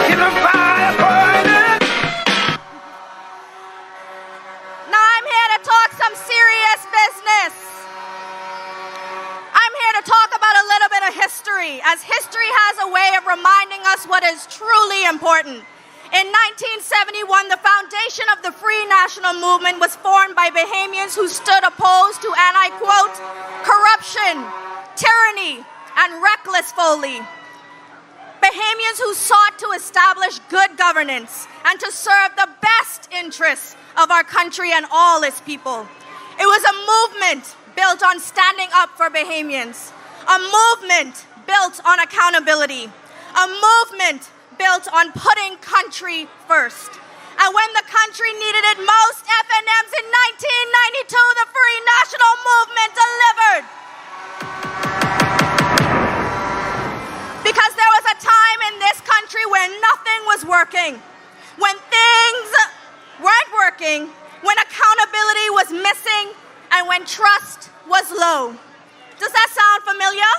Get a fire burning. Now I'm here to talk some serious business. I'm here to talk about a little bit of history, as history has a way of reminding us what is truly important. In 1971, the foundation of the Free National Movement was formed by Bahamians who stood opposed to, and I quote, corruption, tyranny, and reckless folly. Bahamians who sought to establish good governance and to serve the best interests of our country and all its people. It was a movement built on standing up for Bahamians, a movement built on accountability, a movement built on putting country first. And when the country needed it most, FNMs in 1992, the Free National Movement delivered. Because there was a time in this country where nothing was working, when things weren't working, when accountability was missing, and when trust was low. Does that sound familiar?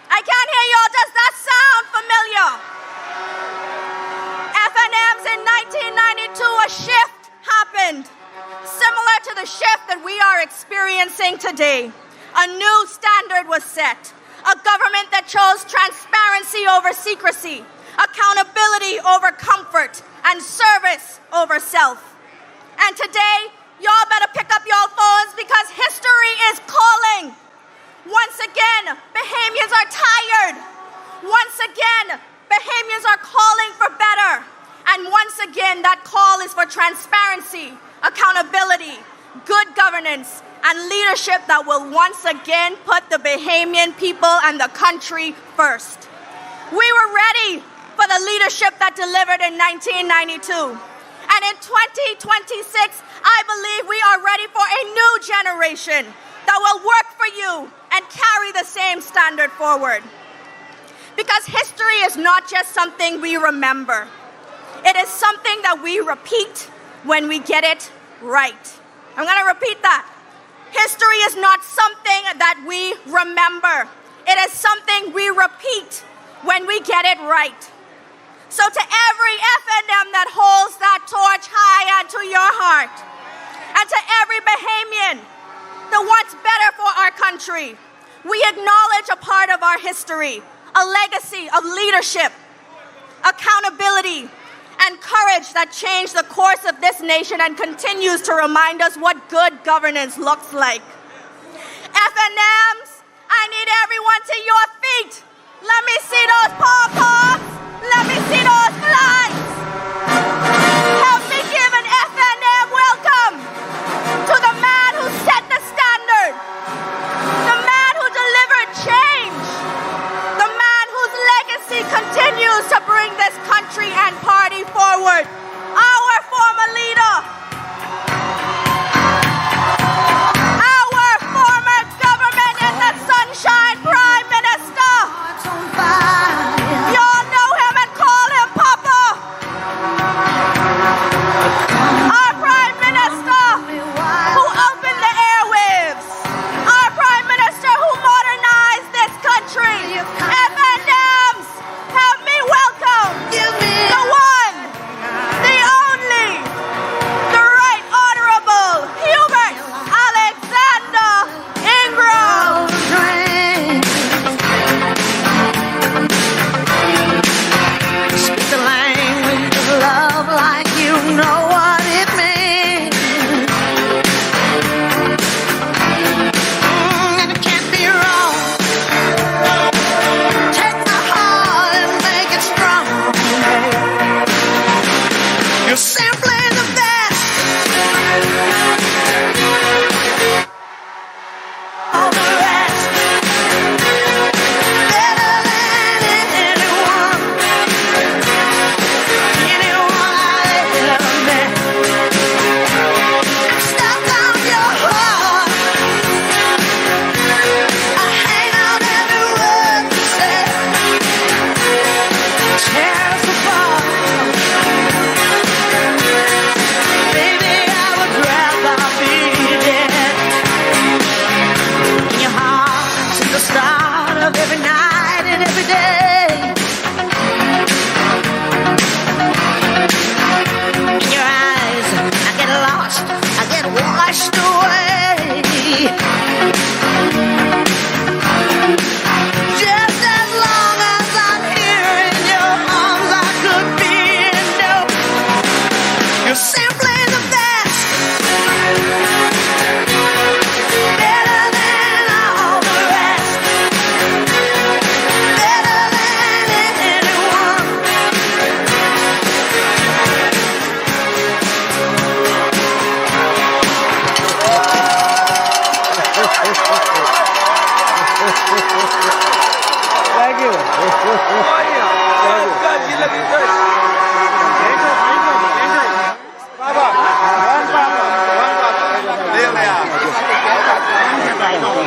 I can't hear y'all. Does that sound familiar? FNMs in 1992, a shift happened, similar to the shift that we are experiencing today. A new standard was set. A government that chose transparency over secrecy, accountability over comfort, and service over self. And today, y'all better pick up your phones because history is calling. Once again, Bahamians are tired. Once again, Bahamians are calling for better. And once again, that call is for transparency, accountability, good governance, and leadership that will once again put the Bahamian people and the country first. We were ready for the leadership that delivered in 1992. And in 2026, I believe we are ready for a new generation that will work for you and carry the same standard forward. Because history is not just something we remember. It is something that we repeat when we get it right. I'm going to repeat that. History is not something that we remember. It is something we repeat when we get it right. So to every FNM that holds that torch high onto your heart, and to every Bahamian that wants better for our country, we acknowledge a part of our history, a legacy of leadership, accountability, and courage that changed the course of this nation and continues to remind us what good governance looks like. FNMs, I need everyone to your feet. Let me see those pom-poms. Let me see those flags. Help me give an FNM welcome to the man who set the standard, the man who delivered change, the man whose legacy continues to bring this country and party forward, our former leader, our former government in the sunshine prime minister. Y'all know him and call him Papa.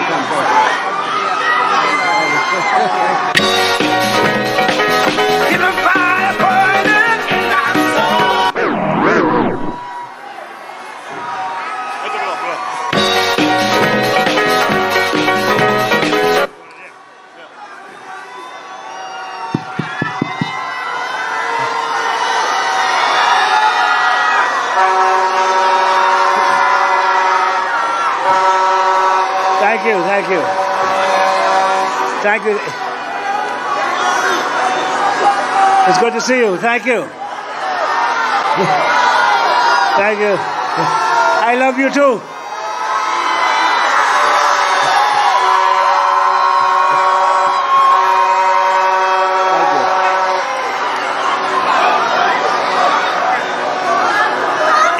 Keep the fire burning in our soul. Thank you, thank you. Thank you. It's good to see you. Thank you. Thank you. I love you too.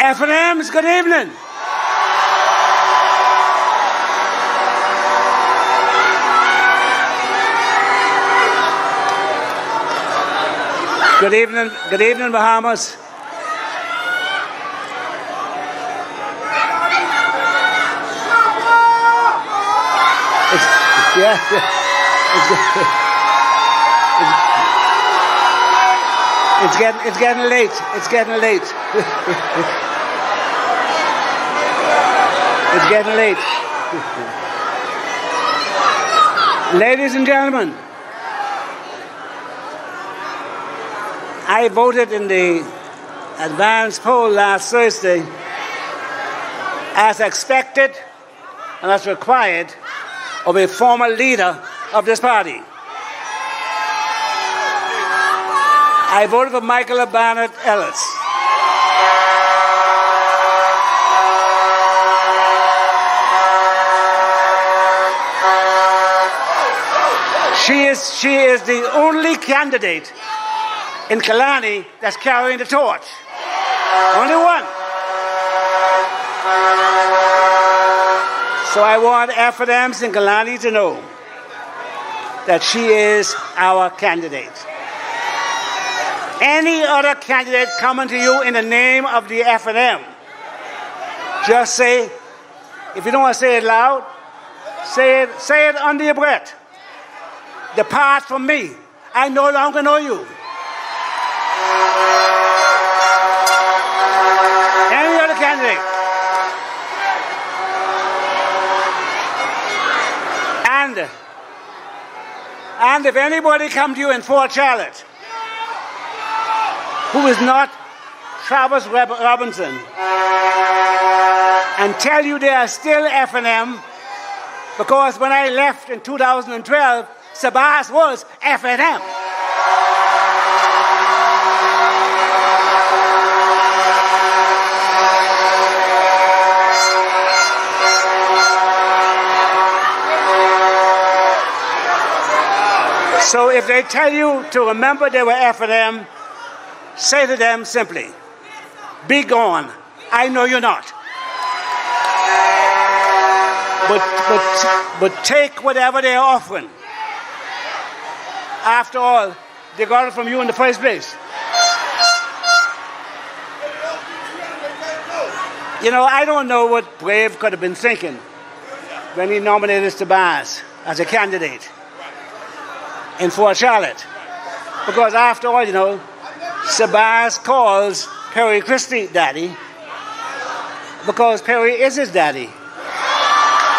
F&M's, good evening. Good evening, Bahamas. It's getting late. It's getting late. It's getting late. Ladies and gentlemen, I voted in the advance poll last Thursday as expected and as required of a former leader of this party. I voted for Michael Barnett Ellis. She is the only candidate in Killarney that's carrying the torch. Only one. So I want F&M's in Killarney to know that she is our candidate. Any other candidate coming to you in the name of the F&M, just say, if you don't want to say it loud, say it under your breath. Depart from me. I no longer know you. Any other candidate. And if anybody comes to you in Fort Charlotte who is not Travis Robinson and tell you they are still F&M, because when I left in 2012, Sabas was F&M. So if they tell you to remember they were F&M, say to them simply, be gone. I know you're not. But take whatever they're offering. After all, they got it from you in the first place. You know, I don't know what Brave could have been thinking when he nominated Sabas as a candidate in Fort Charlotte. Because after all, you know, Sabas calls Perry Christie daddy because Perry is his daddy.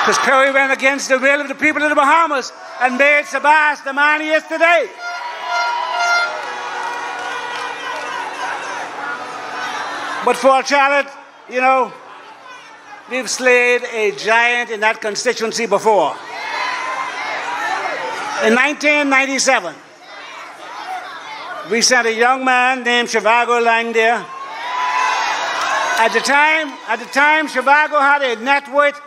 Because Perry went against the will of the people of the Bahamas and made Sabas the man he is today. But Fort Charlotte, you know, we've slayed a giant in that constituency before. In 1997, we sent a young man named Shivago Lang there. At the time, Shivago had a net worth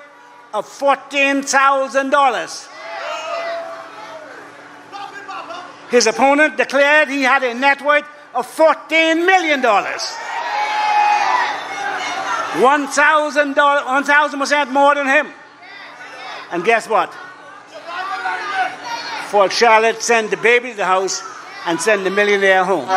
of $14,000. His opponent declared he had a net worth of $14 million. 1,000% more than him. And guess what? Fort Charlotte sent the baby to the house and sent the millionaire home.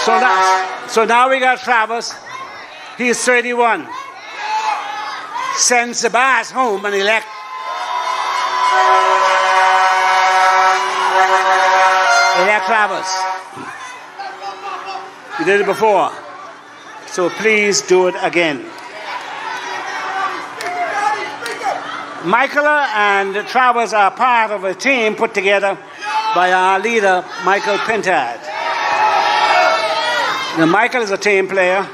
So So now we got Travis. He's 31. Send Sabas home and elect. Elect Travis. We did it before. So please do it again. Michael and Travis are part of a team put together by our leader, Michael Pintard. Now, Michael is a team player.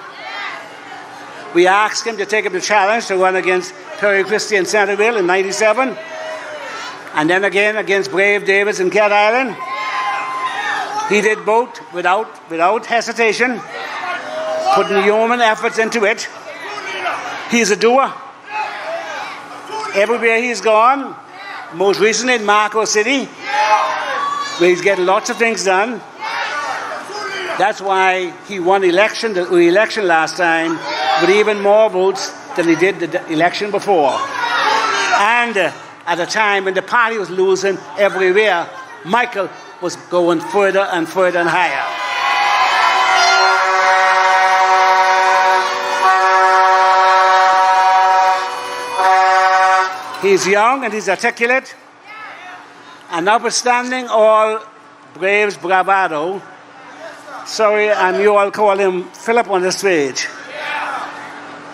We asked him to take up the challenge to run against Perry Christie in Centerville in '97, and then again against Brave Davis in Cat Island. He did both without hesitation, putting yeoman efforts into it. He's a doer. Everywhere he's gone, most recently in Marco City, where he's getting lots of things done. That's why he won the election last time with even more votes than he did the election before. And at a time when the party was losing everywhere, Michael was going further and further and higher. He's young and he's articulate, and notwithstanding all Brave's bravado, sorry, and you all call him Philip on the stage,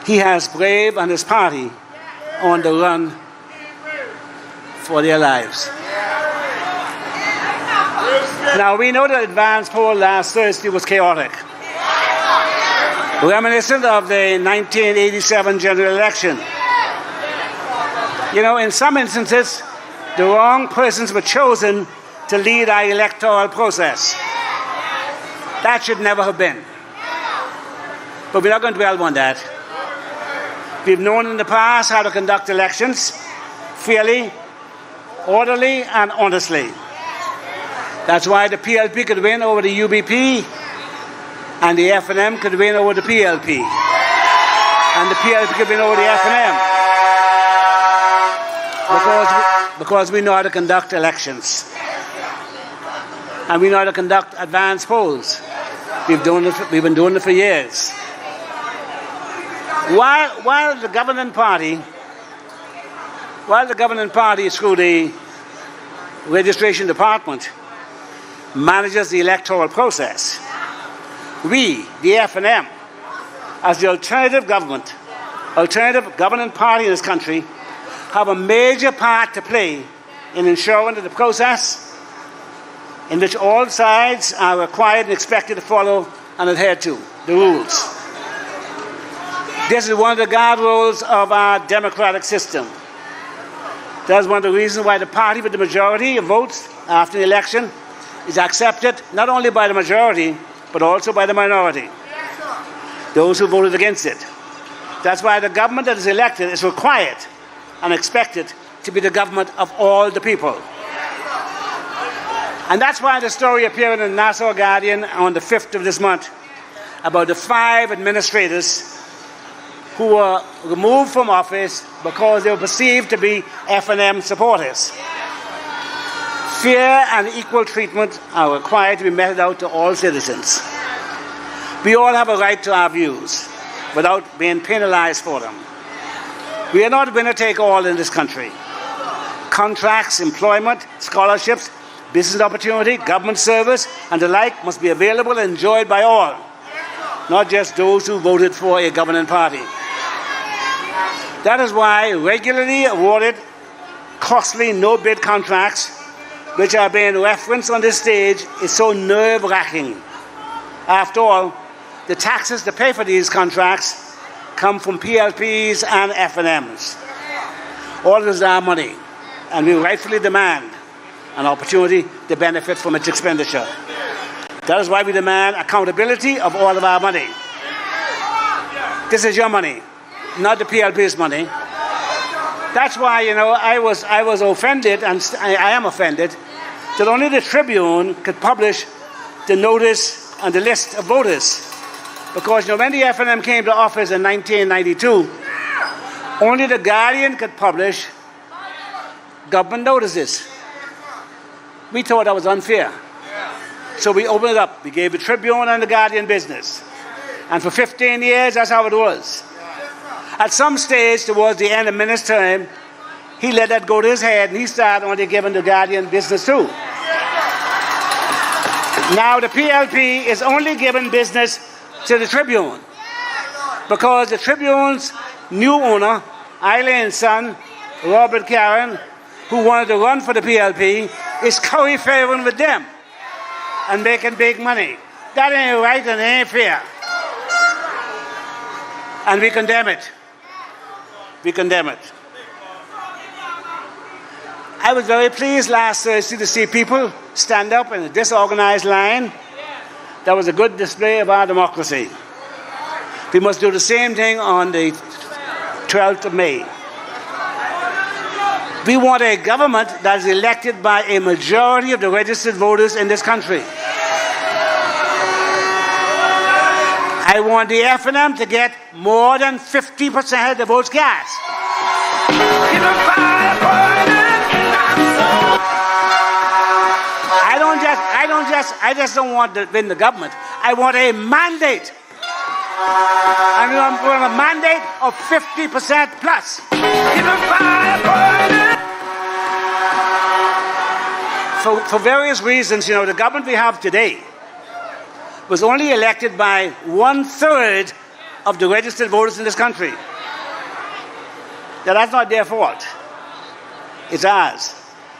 he has Brave and his party on the run for their lives. Now, we know the advance poll last Thursday was chaotic, reminiscent of the 1987 general election. You know, in some instances, the wrong persons were chosen to lead our electoral process. That should never have been. But we're not going to dwell on that. We've known in the past how to conduct elections fairly, orderly, and honestly. That's why the PLP could win over the UBP, and the FNM could win over the PLP, and the PLP could win over the FNM. Because we know how to conduct elections. And we know how to conduct advance polls. We've been doing it for years. While the governing party through the registration department manages the electoral process, we, the FNM, as the alternative governing party in this country, have a major part to play in ensuring that the process in which all sides are required and expected to follow and adhere to the rules. This is one of the guardrails of our democratic system. That's one of the reasons why the party with the majority of votes after the election is accepted not only by the majority, but also by the minority, those who voted against it. That's why the government that is elected is required and expected to be the government of all the people. And that's why the story appearing in the Nassau Guardian on the 5th of this month about the 5 administrators who were removed from office because they were perceived to be FNM supporters. Fair and equal treatment are required to be meted out to all citizens. We all have a right to our views without being penalized for them. We are not winner-take-all in this country. Contracts, employment, scholarships, business opportunity, government service, and the like must be available and enjoyed by all, not just those who voted for a governing party. That is why regularly awarded costly no-bid contracts, which are being referenced on this stage, is so nerve-wracking. After all, the taxes to pay for these contracts come from PLPs and FNMs. All of this is our money, and we rightfully demand an opportunity to benefit from its expenditure. That is why we demand accountability of all of our money. This is your money, not the PLP's money. That's why, you know, I was offended, and I am offended, that only the Tribune could publish the notice and the list of voters. Because, you know, when the FNM came to office in 1992, only the Guardian could publish government notices. We thought that was unfair. So we opened it up. We gave the Tribune and the Guardian business. And for 15 years, that's how it was. At some stage, towards the end of Minnie's term, he let that go to his head, and he started only giving the Guardian business too. Now the PLP is only giving business to the Tribune, because the Tribune's new owner, Eileen's son, Robert Karen, who wanted to run for the PLP, is curry-favoring with them and making big money. That ain't right and it ain't fair. And we condemn it. We condemn it. I was very pleased last Thursday to see people stand up in a disorganized line. That was a good display of our democracy. We must do the same thing on the 12th of May. We want a government that is elected by a majority of the registered voters in this country. I want the F&M to get more than 50% of the votes cast. I just don't want to win the government. I want a mandate. And we want a mandate of 50% plus. For various reasons, the government we have today was only elected by 1/3 of the registered voters in this country. Now, that's not their fault. It's ours.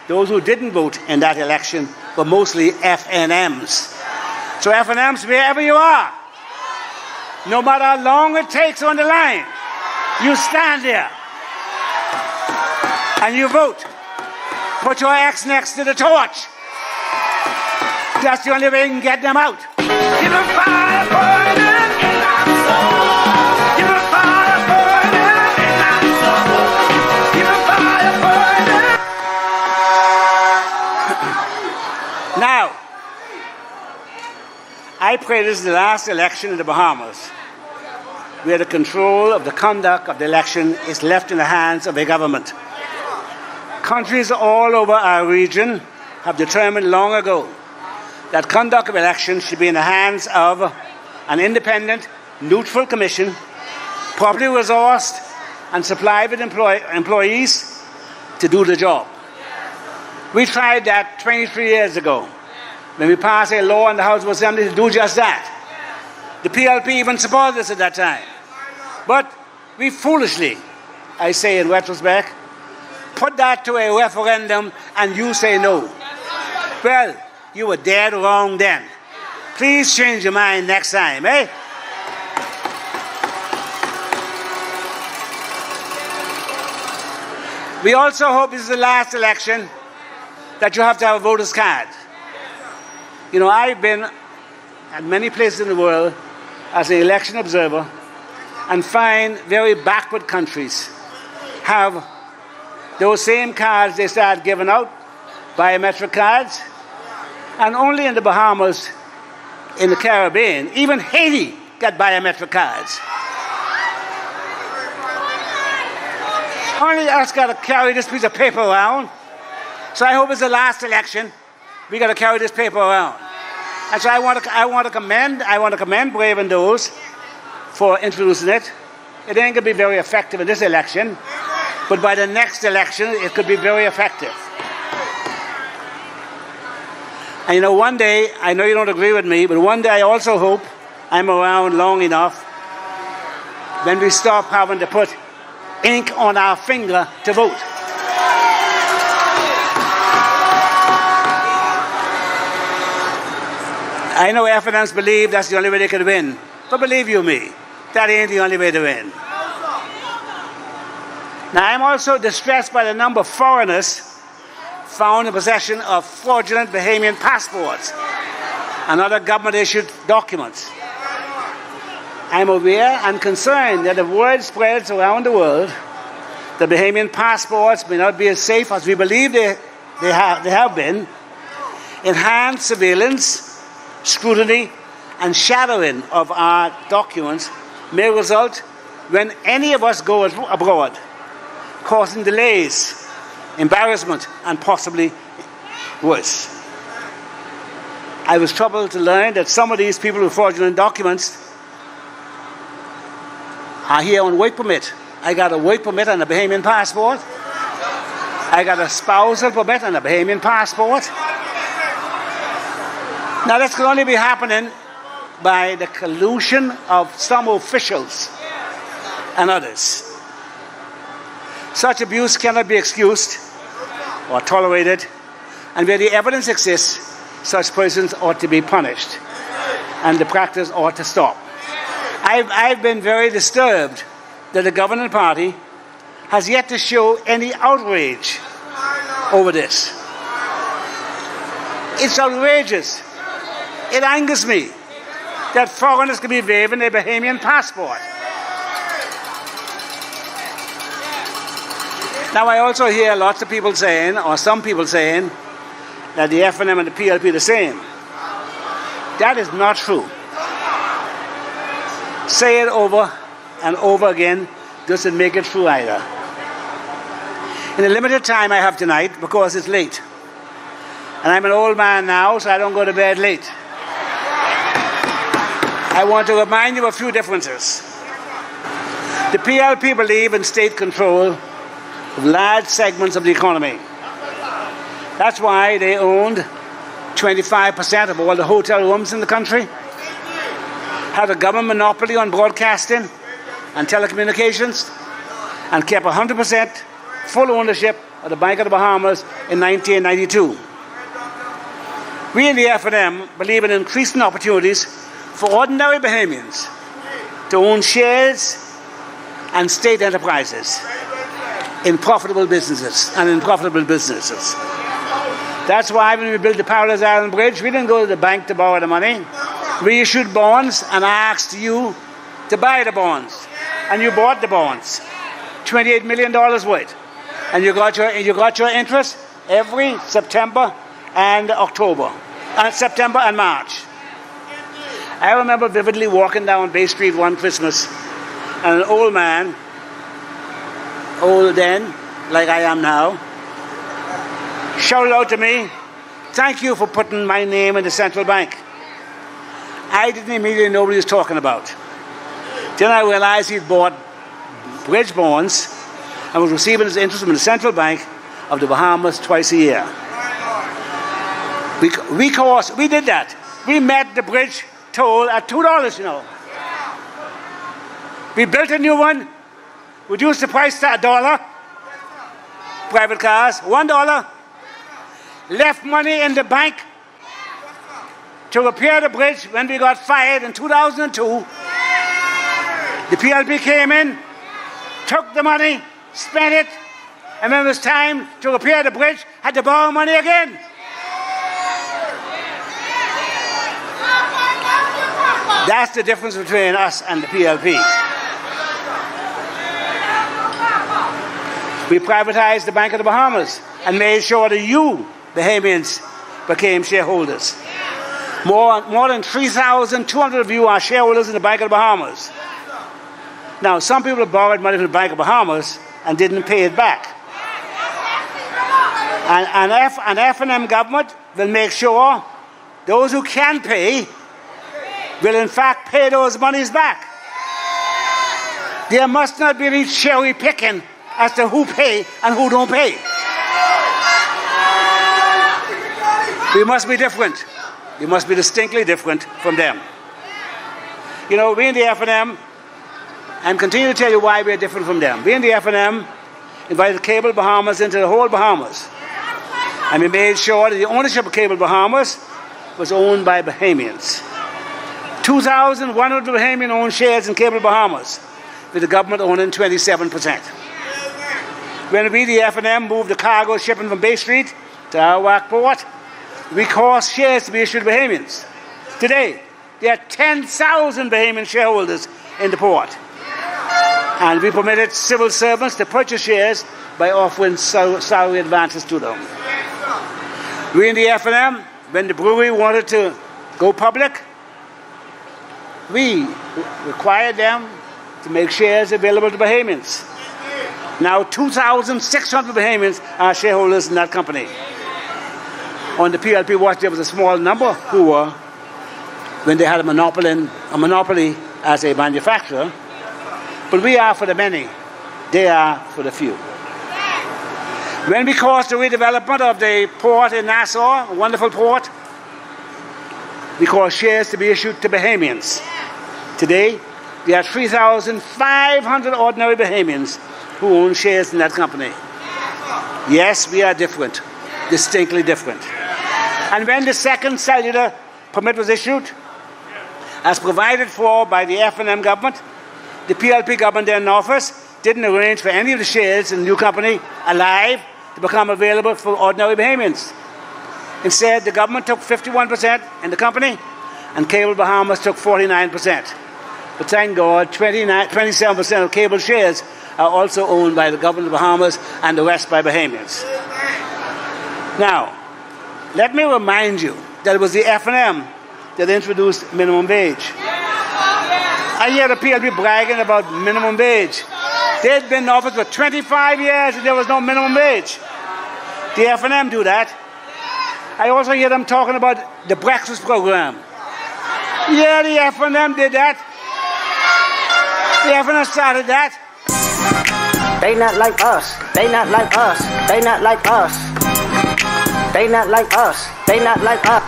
Those who didn't vote in that election were mostly FNMs. So FNMs, wherever you are, no matter how long it takes on the line, you stand there and you vote. Put your X next to the torch. That's the only way you can get them out. Keep a fire burning in our soul. Keep a fire burning in our soul. Keep a fire burning. Now, I pray this is the last election in the Bahamas where the control of the conduct of the election is left in the hands of a government. Countries all over our region have determined long ago that conduct of elections should be in the hands of an independent, neutral commission, properly resourced and supplied with employees to do the job. We tried that 23 years ago when we passed a law in the House of Assembly to do just that. The PLP even supported us at that time. But we foolishly, I say in retrospect, put that to a referendum and you say no. Well, you were dead wrong then. Please change your mind next time, eh? We also hope this is the last election that you have to have a voter's card. I've been at many places in the world as an election observer and find very backward countries have those same cards they start giving out, biometric cards, and only in the Bahamas, in the Caribbean, even Haiti got biometric cards. Only us got to carry this piece of paper around. So I hope it's the last election. We got to carry this paper around. And so I want to commend Brave and those for introducing it. It ain't going to be very effective in this election, but by the next election, it could be very effective. And one day, I know you don't agree with me, but one day I also hope I'm around long enough when we stop having to put ink on our finger to vote. I know FNMs believe that's the only way they could win. But believe you me, that ain't the only way to win. Now, I'm also distressed by the number of foreigners found in possession of fraudulent Bahamian passports and other government-issued documents. I'm aware and concerned that if word spreads around the world that Bahamian passports may not be as safe as we believe they have been, enhanced surveillance, scrutiny, and shadowing of our documents may result when any of us go abroad, causing delays, embarrassment, and possibly worse. I was troubled to learn that some of these people with fraudulent documents are here on work permit. I got a work permit and a Bahamian passport. I got a spousal permit and a Bahamian passport. Now this can only be happening by the collusion of some officials and others. Such abuse cannot be excused or tolerated, and where the evidence exists, such persons ought to be punished, and the practice ought to stop. I've been very disturbed that the governing party has yet to show any outrage over this. It's outrageous. It angers me that foreigners can be waving a Bahamian passport. Now I also hear lots of people saying, or some people saying, that the FNM and the PLP are the same. That is not true. Say it over and over again doesn't make it true either. In the limited time I have tonight, because it's late, and I'm an old man now, so I don't go to bed late, I want to remind you of a few differences. The PLP believe in state control of large segments of the economy. That's why they owned 25% of all the hotel rooms in the country, had a government monopoly on broadcasting and telecommunications, and kept 100% full ownership of the Bank of the Bahamas in 1992. We in the FNM believe in increasing opportunities for ordinary Bahamians to own shares and state enterprises in profitable businesses. That's why when we built the Paradise Island Bridge, we didn't go to the bank to borrow the money. We issued bonds and asked you to buy the bonds. And you bought the bonds. $28 million worth. And you got your interest every September and October. And September and March. I remember vividly walking down Bay Street one Christmas, and an old man, old then, like I am now, shouted out to me, "Thank you for putting my name in the central bank." I didn't immediately know what he was talking about. Then I realized he'd bought bridge bonds and was receiving his interest from the central bank of the Bahamas twice a year. We did that. We met the bridge toll at $2, you know. We built a new one, reduced the price to $1, private cars, $1, left money in the bank to repair the bridge when we got fired in 2002. The PLP came in, took the money, spent it, and when it was time to repair the bridge, had to borrow money again. That's the difference between us and the PLP. We privatized the Bank of the Bahamas and made sure that you, Bahamians, became shareholders. More than 3,200 of you are shareholders in the Bank of the Bahamas. Now, some people have borrowed money from the Bank of the Bahamas and didn't pay it back. And FNM government will make sure those who can pay will in fact pay those monies back. There must not be any cherry picking as to who pay and who don't pay. We must be different. We must be distinctly different from them. You know, we in the FNM, and continue to tell you why we're different from them. We in the FNM invited Cable Bahamas into the whole Bahamas. And we made sure that the ownership of Cable Bahamas was owned by Bahamians. 2,100 Bahamian owned shares in Cable Bahamas, with the government owning 27%. When we, the FNM, moved the cargo shipping from Bay Street to our port, we caused shares to be issued to Bahamians. Today, there are 10,000 Bahamian shareholders in the port. And we permitted civil servants to purchase shares by offering salary advances to them. We in the FNM, when the brewery wanted to go public, we required them to make shares available to Bahamians. Now 2,600 Bahamians are shareholders in that company. On the PLP watch, there was a small number who were, when they had a monopoly as a manufacturer, But we are for the many. They are for the few. When we caused the redevelopment of the port in Nassau, a wonderful port, we caused shares to be issued to Bahamians. Today, we have 3,500 ordinary Bahamians who own shares in that company. Yes, we are different, distinctly different. And when the second cellular permit was issued, as provided for by the F&M government, the PLP government then in office didn't arrange for any of the shares in the new company alive to become available for ordinary Bahamians. Instead, the government took 51% in the company, and Cable Bahamas took 49%. But thank God, 27% of Cable shares are also owned by the government of the Bahamas and the rest by Bahamians. Now, let me remind you that it was the F&M that introduced minimum wage. I hear the PLP bragging about minimum wage. They'd been in office for 25 years and there was no minimum wage. The F&M do that. I also hear them talking about the breakfast program. Yeah, the F&M did that. The F&M started that. They not like us. They not like us. They not like us. They not like us. They not like us.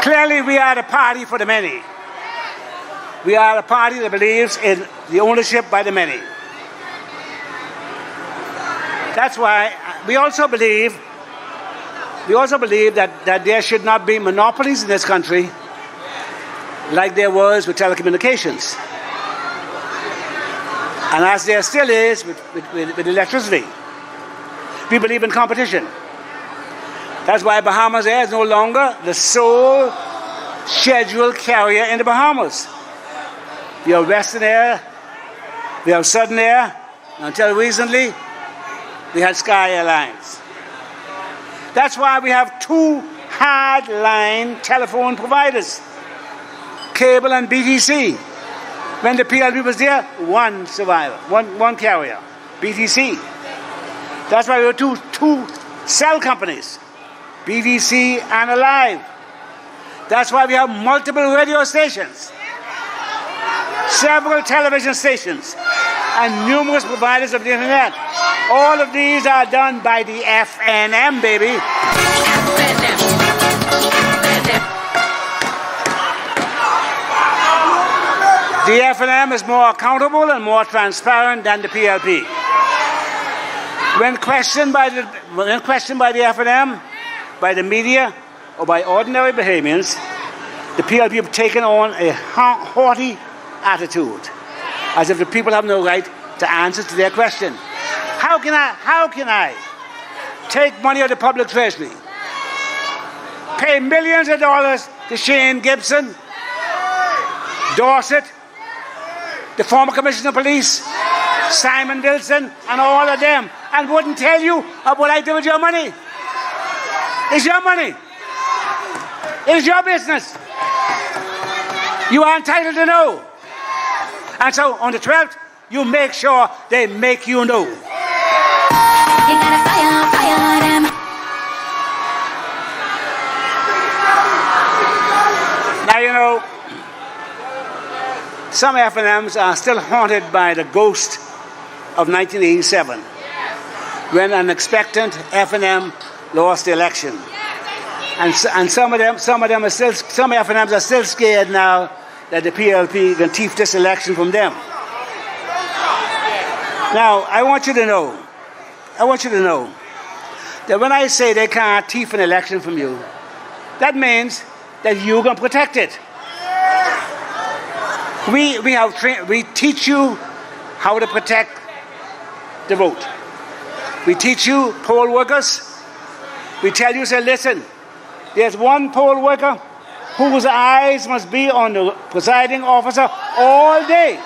Clearly, we are the party for the many. We are a party that believes in the ownership by the many. That's why we also believe that there should not be monopolies in this country like there was with telecommunications. And as there still is with electricity. We believe in competition. That's why Bahamas Air is no longer the sole scheduled carrier in the Bahamas. We have Western Air, we have Southern Air, and until recently, we had Sky Airlines. That's why we have two hardline telephone providers, Cable and BTC. When the PLP was there, one survivor, one carrier, BTC. That's why we have two cell companies, BTC and Alive. That's why we have multiple radio stations, several television stations, and numerous providers of the internet. All of these are done by the F&M, baby. The F&M is more accountable and more transparent than the PLP. When questioned by the F&M, by the media, or by ordinary Bahamians, the PLP have taken on a haughty attitude, as if the people have no right to answer to their question. How can I take money out of the public treasury, pay millions of dollars to Shane Gibson, Dorset, the former Commissioner of Police, Simon Wilson, and all of them, and wouldn't tell you what I do with your money? It's your money. It's your business. You are entitled to know. And so on the 12th, you make sure they make you know. You gotta fire them. Now, you know, some F&Ms are still haunted by the ghost of 1987, when an expectant F&M lost the election. And some F&Ms are still scared now that the PLP can thief this election from them. Now, I want you to know that when I say they can't thief an election from you, that means that you can protect it. We teach you how to protect the vote. We teach you, poll workers. We tell you, say, listen, there's one poll worker whose eyes must be on the presiding officer all day.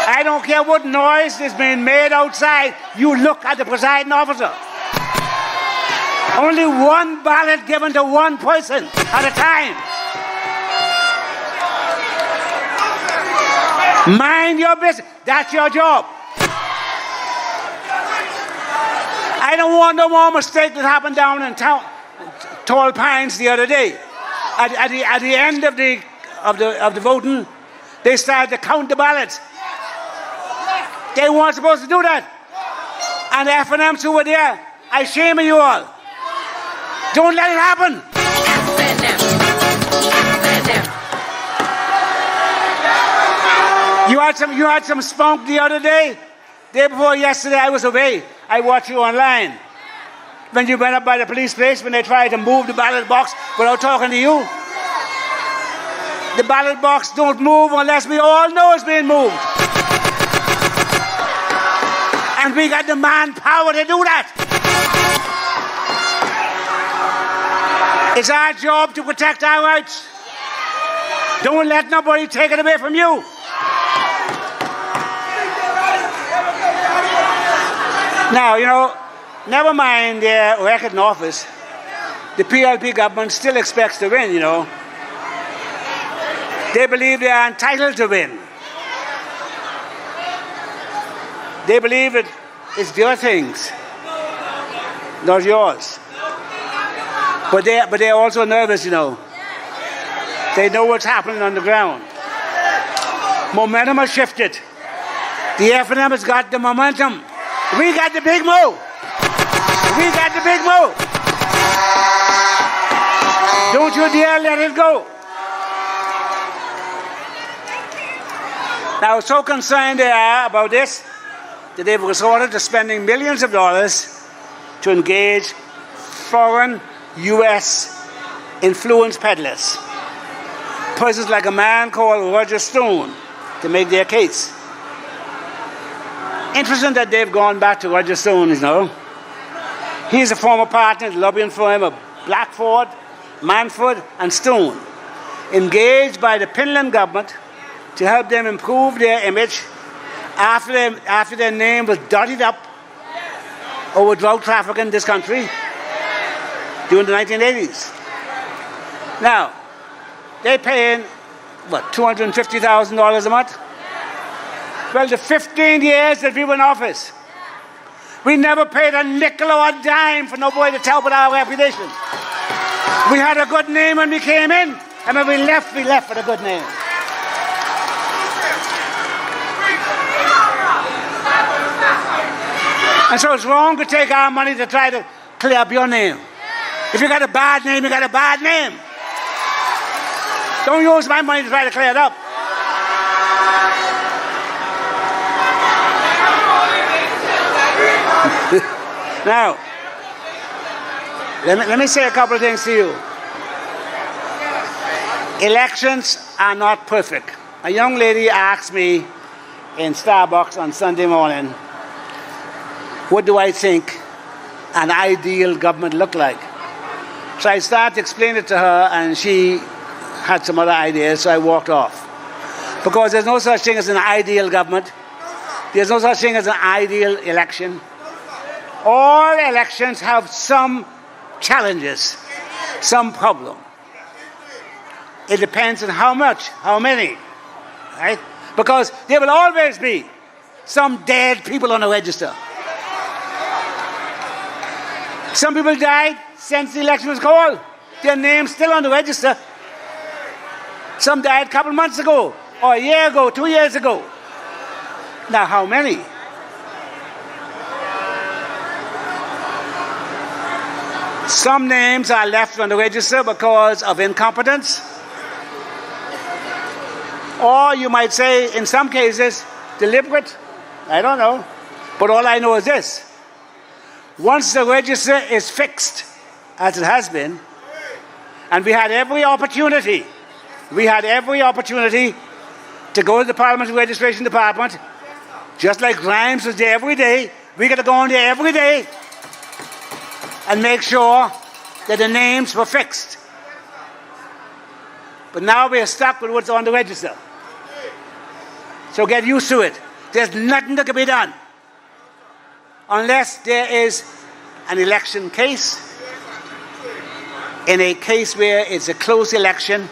I don't care what noise is being made outside, you look at the presiding officer. Only one ballot given to one person at a time. Mind your business. That's your job. I don't want no more mistakes that happen down in Tall Pines the other day. At the end of the voting, they started to count the ballots. They weren't supposed to do that. And the F&Ms who were there, I shame you all. Don't let it happen. You had some spunk the other day. Day before yesterday, I was away. I watched you online. When you went up by the police place, when they tried to move the ballot box without talking to you. The ballot box don't move unless we all know it's being moved. And we got the manpower to do that. It's our job to protect our rights. Don't let nobody take it away from you. Now, never mind their record in office, the PLP government still expects to win, They believe they are entitled to win. They believe it's their things, not yours. But they're also nervous, They know what's happening on the ground. Momentum has shifted. The F&M has got the momentum. We got the big move. We got the big move. Don't you dare let it go. Now, so concerned they are about this that they've resorted to spending millions of dollars to engage foreign U.S. influence peddlers. Persons like a man called Roger Stone to make their case. Interesting that they've gone back to Roger Stone, He's a former partner at the lobbying firm of Blackford, Manford and Stone, engaged by the Finland government to help them improve their image after their name was dirtied up over drug trafficking in this country during the 1980s. Now, they're paying, $250,000 a month? Well, the 15 years that we were in office, we never paid a nickel or a dime for nobody to tell with our reputation. We had a good name when we came in, and when we left with a good name. And so it's wrong to take our money to try to clear up your name. If you got a bad name, you got a bad name. Don't use my money to try to clear it up. Now, let me say a couple of things to you. Elections are not perfect. A young lady asked me in Starbucks on Sunday morning, what do I think an ideal government look like? So I started to explain it to her, and she had some other ideas, so I walked off. Because there's no such thing as an ideal government. There's no such thing as an ideal election. All elections have some challenges, some problem. It depends on how much, how many, right? Because there will always be some dead people on the register. Some people died since the election was called. Their name's still on the register. Some died a couple months ago, or a year ago, 2 years ago. Now, how many? Some names are left on the register because of incompetence. Or you might say, in some cases, deliberate. I don't know. But all I know is this. Once the register is fixed, as it has been, and we had every opportunity to go to the Parliamentary Registration Department, just like Grimes was there every day. We got to go in there every day and make sure that the names were fixed. But now we are stuck with what's on the register. So get used to it. There's nothing that can be done unless there is an election case, in a case where it's a close election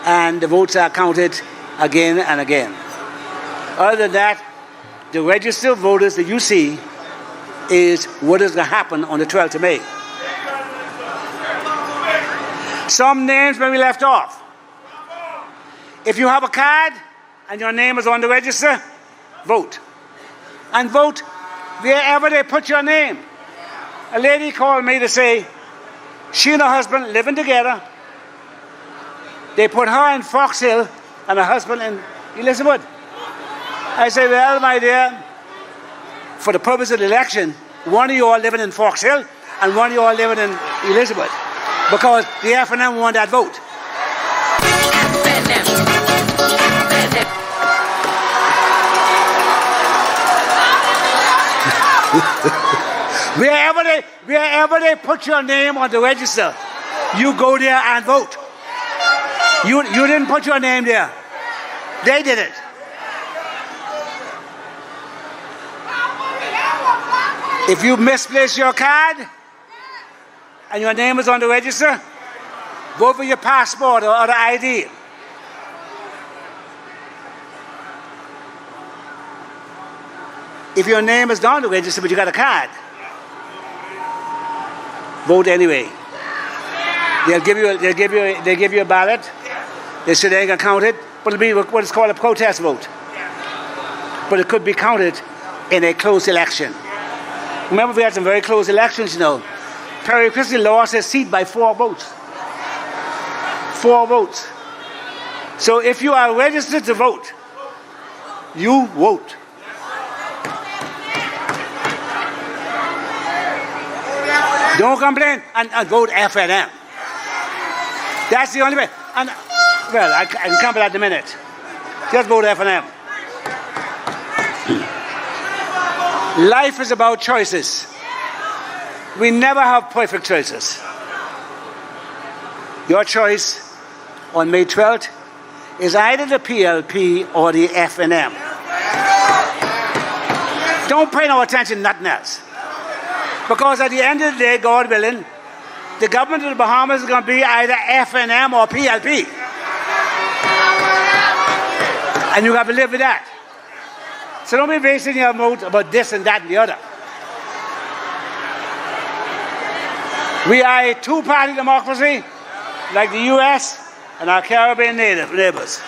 and the votes are counted again and again. Other than that, the registered voters that you see is what is going to happen on the 12th of May. Some names may be left off. If you have a card and your name is on the register, vote. And vote wherever they put your name. A lady called me to say she and her husband living together. They put her in Fox Hill and her husband in Elizabeth. I said, well, my dear, for the purpose of the election, one of you all living in Fox Hill and one of you all living in Elizabeth. Because the F&M won that vote. Wherever they put your name on the register, you go there and vote. You didn't put your name there. They did it. If you misplace your card and your name is on the register, vote for your passport or the ID. If your name is not on the register but you got a card, vote anyway. They'll give you a ballot. They say they ain't gonna count it, but it'll be what is called a protest vote. But it could be counted in a close election. Remember, we had some very close elections, you know. Perry Christie lost his seat by 4 votes. 4 votes. So if you are registered to vote, you vote. Don't complain and vote F&M. That's the only way. And well, I can come to that in a minute. Just vote F&M. Life is about choices. We never have perfect choices. Your choice on May 12th is either the PLP or the F&M. Don't pay no attention to nothing else. Because at the end of the day, God willing, the government of the Bahamas is going to be either F&M or PLP. And you have to live with that. So don't be wasting your vote about this and that and the other. We are a two-party democracy like the US and our Caribbean neighbors.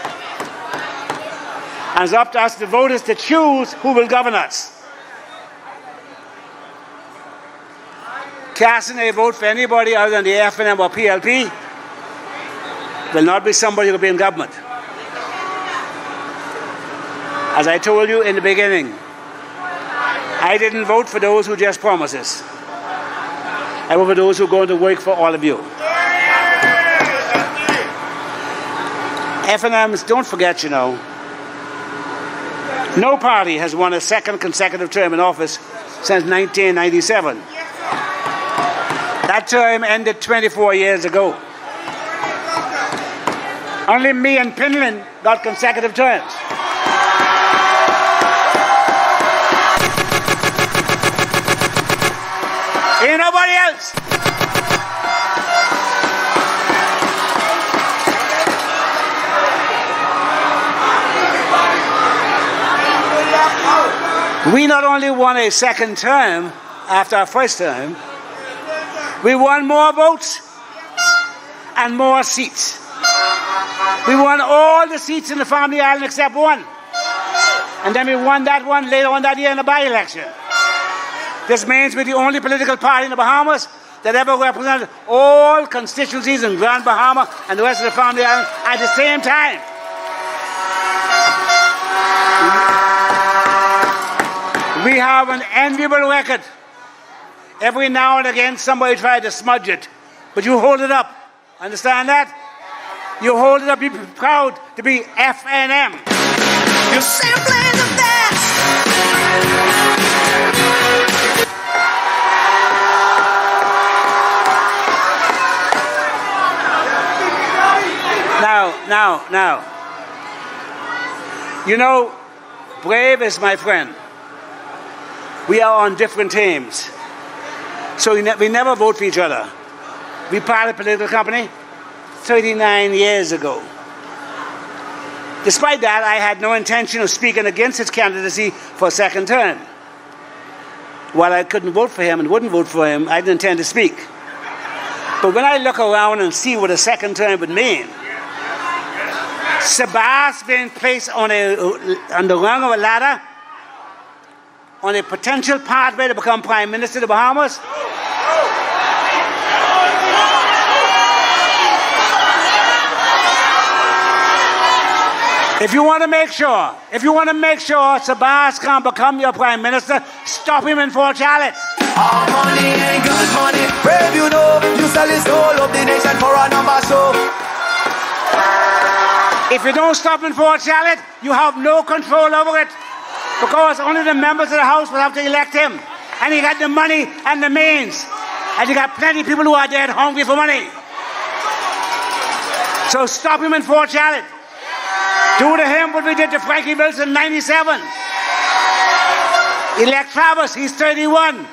And it's up to us, the voters, to choose who will govern us. Casting a vote for anybody other than the F&M or PLP will not be somebody who will be in government. As I told you in the beginning, I didn't vote for those who just promises. I vote for those who are going to work for all of you. F&Ms, don't forget, you know, no party has won a second consecutive term in office since 1997. That term ended 24 years ago. Only me and Finland got consecutive terms. Ain't nobody else. We not only won a second term after our first term, we won more votes and more seats. We won all the seats in the Family Island except one. And then we won that one later on that year in the by-election. This means we're the only political party in the Bahamas that ever represented all constituencies in Grand Bahama and the rest of the Family Island at the same time. We have an enviable record. Every now and again, somebody tried to smudge it, but you hold it up. Understand that? You hold it up. Be proud to be F&M. You're simply the best. Now. You know, Brave is my friend. We are on different teams. So we never vote for each other. We part of a political company 39 years ago. Despite that, I had no intention of speaking against his candidacy for a second term. While I couldn't vote for him and wouldn't vote for him, I didn't intend to speak. But when I look around and see what a second term would mean, Sabas being placed on the rung of a ladder, on a potential pathway to become Prime Minister of the Bahamas. If you want to make sure Sabas can become your Prime Minister, stop him in Fort Charlotte. Our money ain't good money. Brave, you know, you sell his soul of the nation for a number so. If you don't stop in Fort Charlotte, you have no control over it. Because only the members of the House will have to elect him. And he got the money and the means. And you got plenty of people who are dead hungry for money. So stop him in Fort Charlotte. Do to him what we did to Frankie Wilson in 97. Elect Travis, he's 31.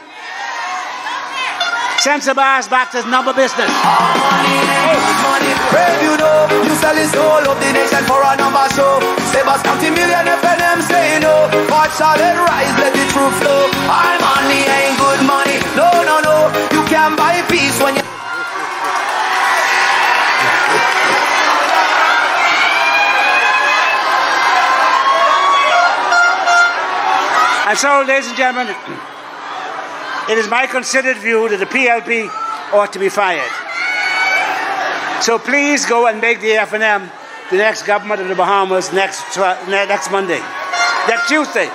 Send Sabas back to his number business. Money, brave, you know, you sell his soul of the nation for a number so. Sabas County million FNM say no. Fort Charlotte rise, let the truth flow. Our money ain't good money. No, no, no. You can't buy peace when you. And so, ladies and gentlemen, it is my considered view that the PLP ought to be fired. So please go and make the FNM the next government of the Bahamas next Monday, next Tuesday.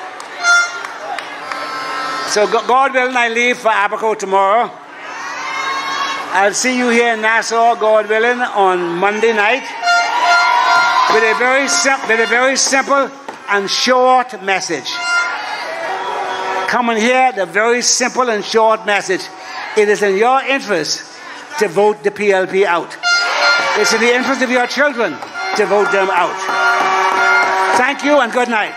So God willing, I leave for Abaco tomorrow. I'll see you here in Nassau, God willing, on Monday night with a very simple and short message. Come and hear the very simple and short message. It is in your interest to vote the PLP out. It's in the interest of your children to vote them out. Thank you and good night.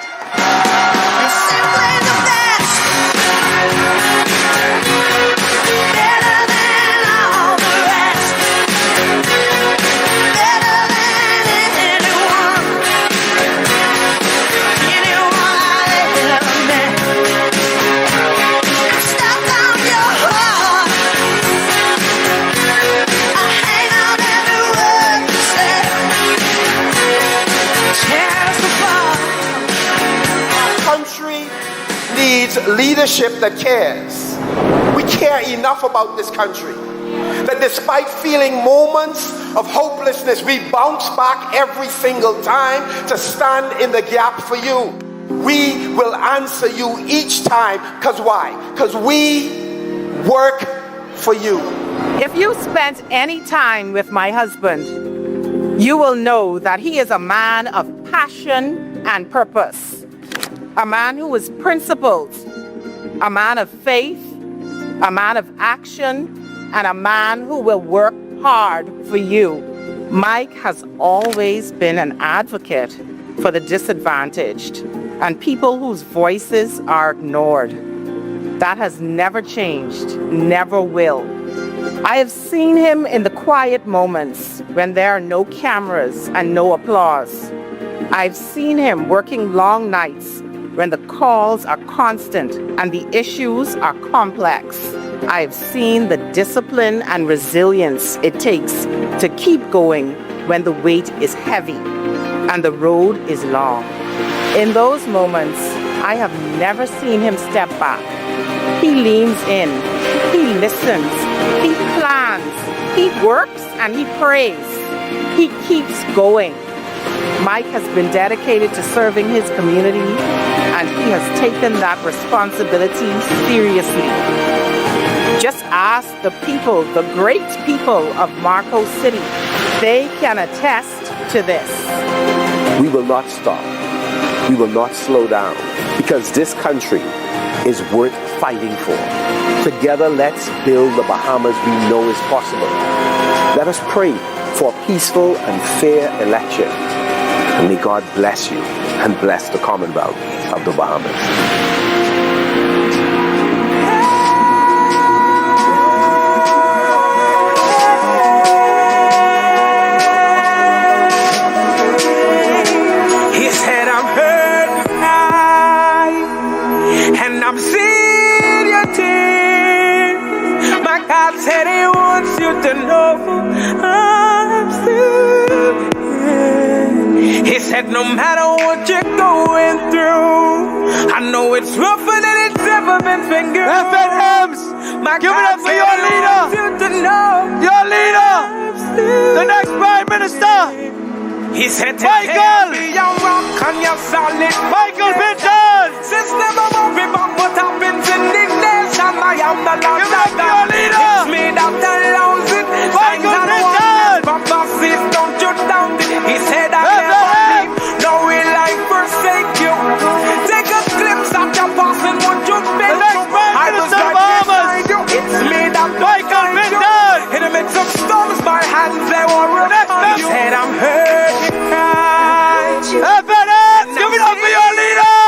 Needs leadership that cares. We care enough about this country that despite feeling moments of hopelessness, we bounce back every single time to stand in the gap for you. We will answer you each time. Because why? Because we work for you. If you spent any time with my husband, you will know that he is a man of passion and purpose. A man who is principled, a man of faith, a man of action, and a man who will work hard for you. Mike has always been an advocate for the disadvantaged and people whose voices are ignored. That has never changed, never will. I have seen him in the quiet moments when there are no cameras and no applause. I've seen him working long nights when the calls are constant and the issues are complex. I've seen the discipline and resilience it takes to keep going when the weight is heavy and the road is long. In those moments, I have never seen him step back. He leans in, he listens, he plans, he works and he prays. He keeps going. Mike has been dedicated to serving his community, and he has taken that responsibility seriously. Just ask the people, the great people of Marco City. They can attest to this. We will not stop. We will not slow down, because this country is worth fighting for. Together, let's build the Bahamas we know is possible. Let us pray for a peaceful and fair election. And may God bless you and bless the Commonwealth of the Bahamas. He said, I'm hurt tonight, and I'm seeing your tears. My God said, he wants you to know I'm still here. He said no matter what you're going through, I know it's rougher than it's ever been for you. FNMs, give it up for your leader. Your leader, the next Prime Minister. He said, Michael! Be your rock and your solid. Michael Pintard! Since never worry about what happens in this nation, I am the Lord of God. It's me that allows it. Michael Pintard! Purposes, don't you doubt it. He said, I never leave, no will I forsake you. Take a glimpse at your past and what you've been through. I was right behind you. It's me that Michael Pintard! In the midst of storms, my hands they were around you. Said I'm hurt. FNS, give it up for your leader!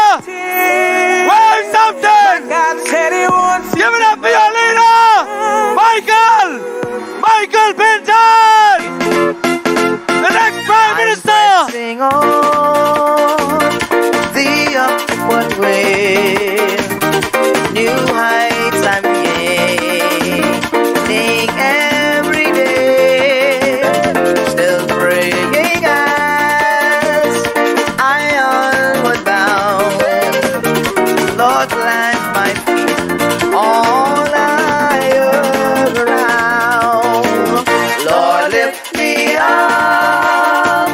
Wave something! Give it up for your leader! Michael Pintard! The next Prime Minister! Sing on the upward way, new heights I'm gaining every day, still praying. Lord, plant my feet all around. Lord, lift me up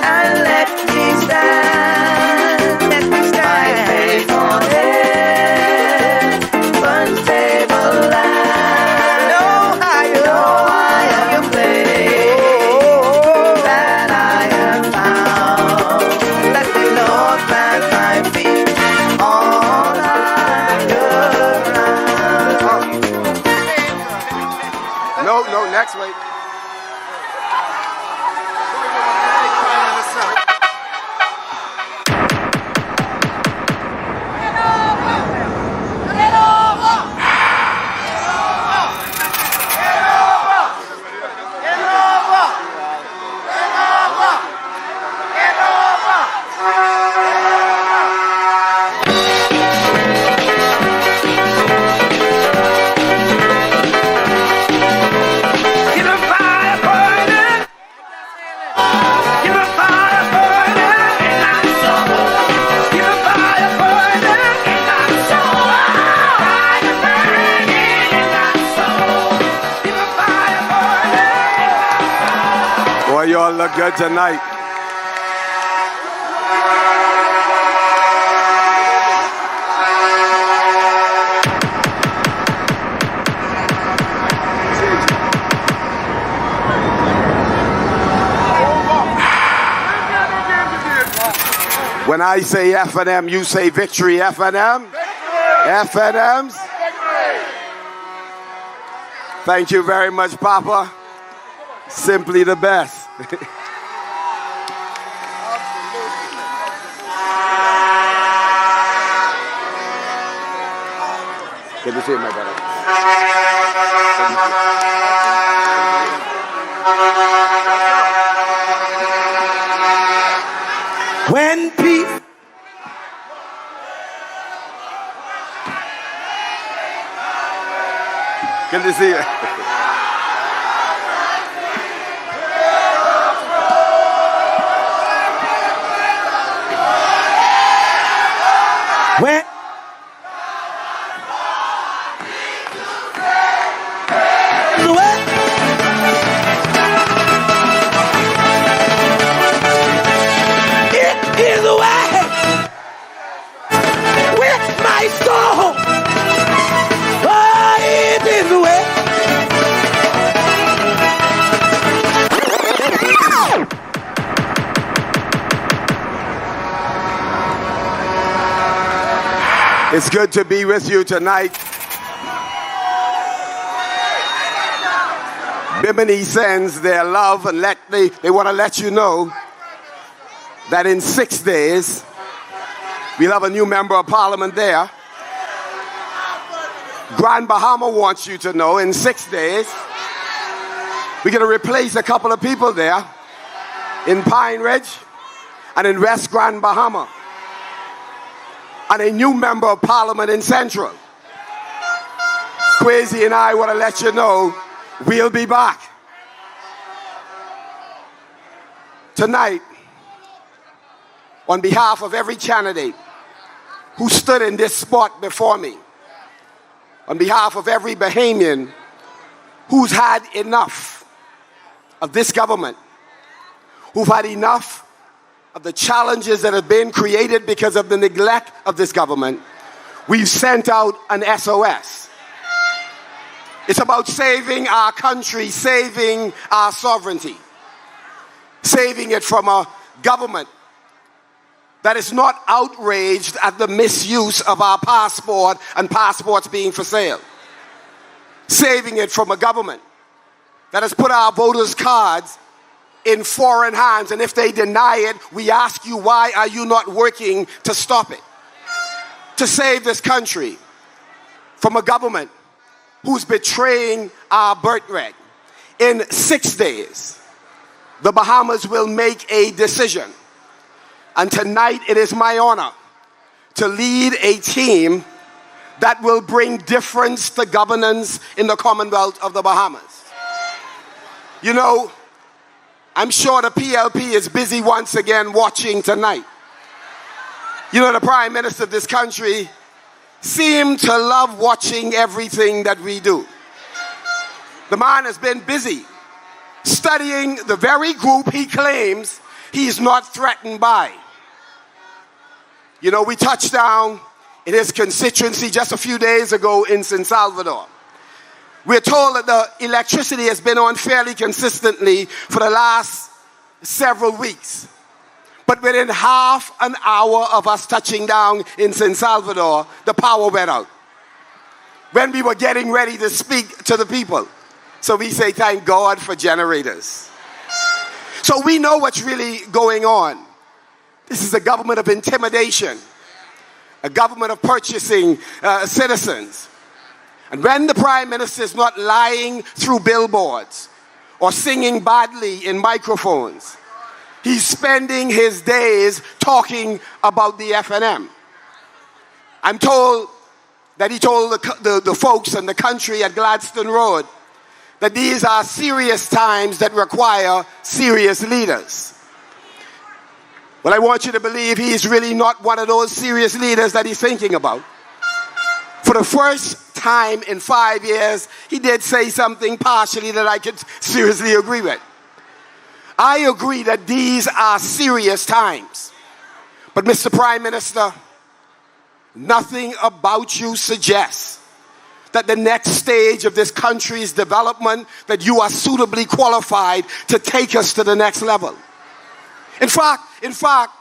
and let me stand. My faith on heaven's table land. No higher place that I have found. Let me, Lord, plant my feet all around. No, next week. Y'all look good tonight. When I say FNM, you say victory. FNM? FNMs? Thank you very much, Papa. Simply the best. Good to see you, my brother. When peace. Good to see you. When it is away with my soul. Oh, it is away. It's good to be with you tonight. Bimini sends their love and they want to let you know that in 6 days, we'll have a new member of parliament there. Grand Bahama wants you to know in 6 days, we're going to replace a couple of people there in Pine Ridge and in West Grand Bahama. And a new member of parliament in Central. Kwesi and I want to let you know We'll be back. Tonight, on behalf of every candidate who stood in this spot before me, on behalf of every Bahamian who's had enough of this government, who've had enough of the challenges that have been created because of the neglect of this government, we've sent out an SOS. It's about saving our country, saving our sovereignty, saving it from a government that is not outraged at the misuse of our passport and passports being for sale. Saving it from a government that has put our voters' cards in foreign hands, and if they deny it, we ask you, why are you not working to stop it? To save this country from a government who's betraying our birthright. In 6 days, the Bahamas will make a decision. And tonight it is my honor to lead a team that will bring difference to governance in the Commonwealth of the Bahamas. You know, I'm sure the PLP is busy once again watching tonight. You know, the Prime Minister of this country seems to love watching everything that we do. The man has been busy studying the very group he claims he's not threatened by. You know, we touched down in his constituency just a few days ago in San Salvador. We're told that the electricity has been on fairly consistently for the last several weeks. But within half an hour of us touching down in San Salvador, the power went out. When we were getting ready to speak to the people. So we say, thank God for generators. So we know what's really going on. This is a government of intimidation, a government of purchasing citizens. And when the Prime Minister is not lying through billboards or singing badly in microphones, he's spending his days talking about the FNM. I'm told that he told the folks and the country at Gladstone Road that these are serious times that require serious leaders. Well, I want you to believe he's really not one of those serious leaders that he's thinking about. For the first time in 5 years, he did say something partially that I could seriously agree with. I agree that these are serious times. But Mr. Prime Minister, nothing about you suggests that the next stage of this country's development, that you are suitably qualified to take us to the next level. In fact,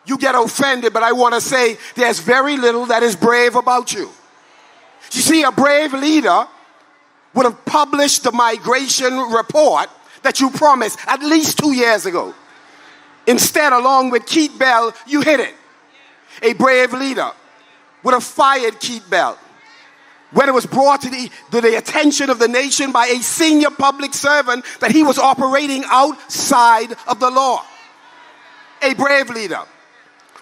you get offended, but I want to say there's very little that is brave about you. You see, a brave leader would have published the migration report that you promised at least 2 years ago. Instead, along with Keith Bell, you hid it. A brave leader would have fired Keith Bell when it was brought to the attention of the nation by a senior public servant that he was operating outside of the law. A brave leader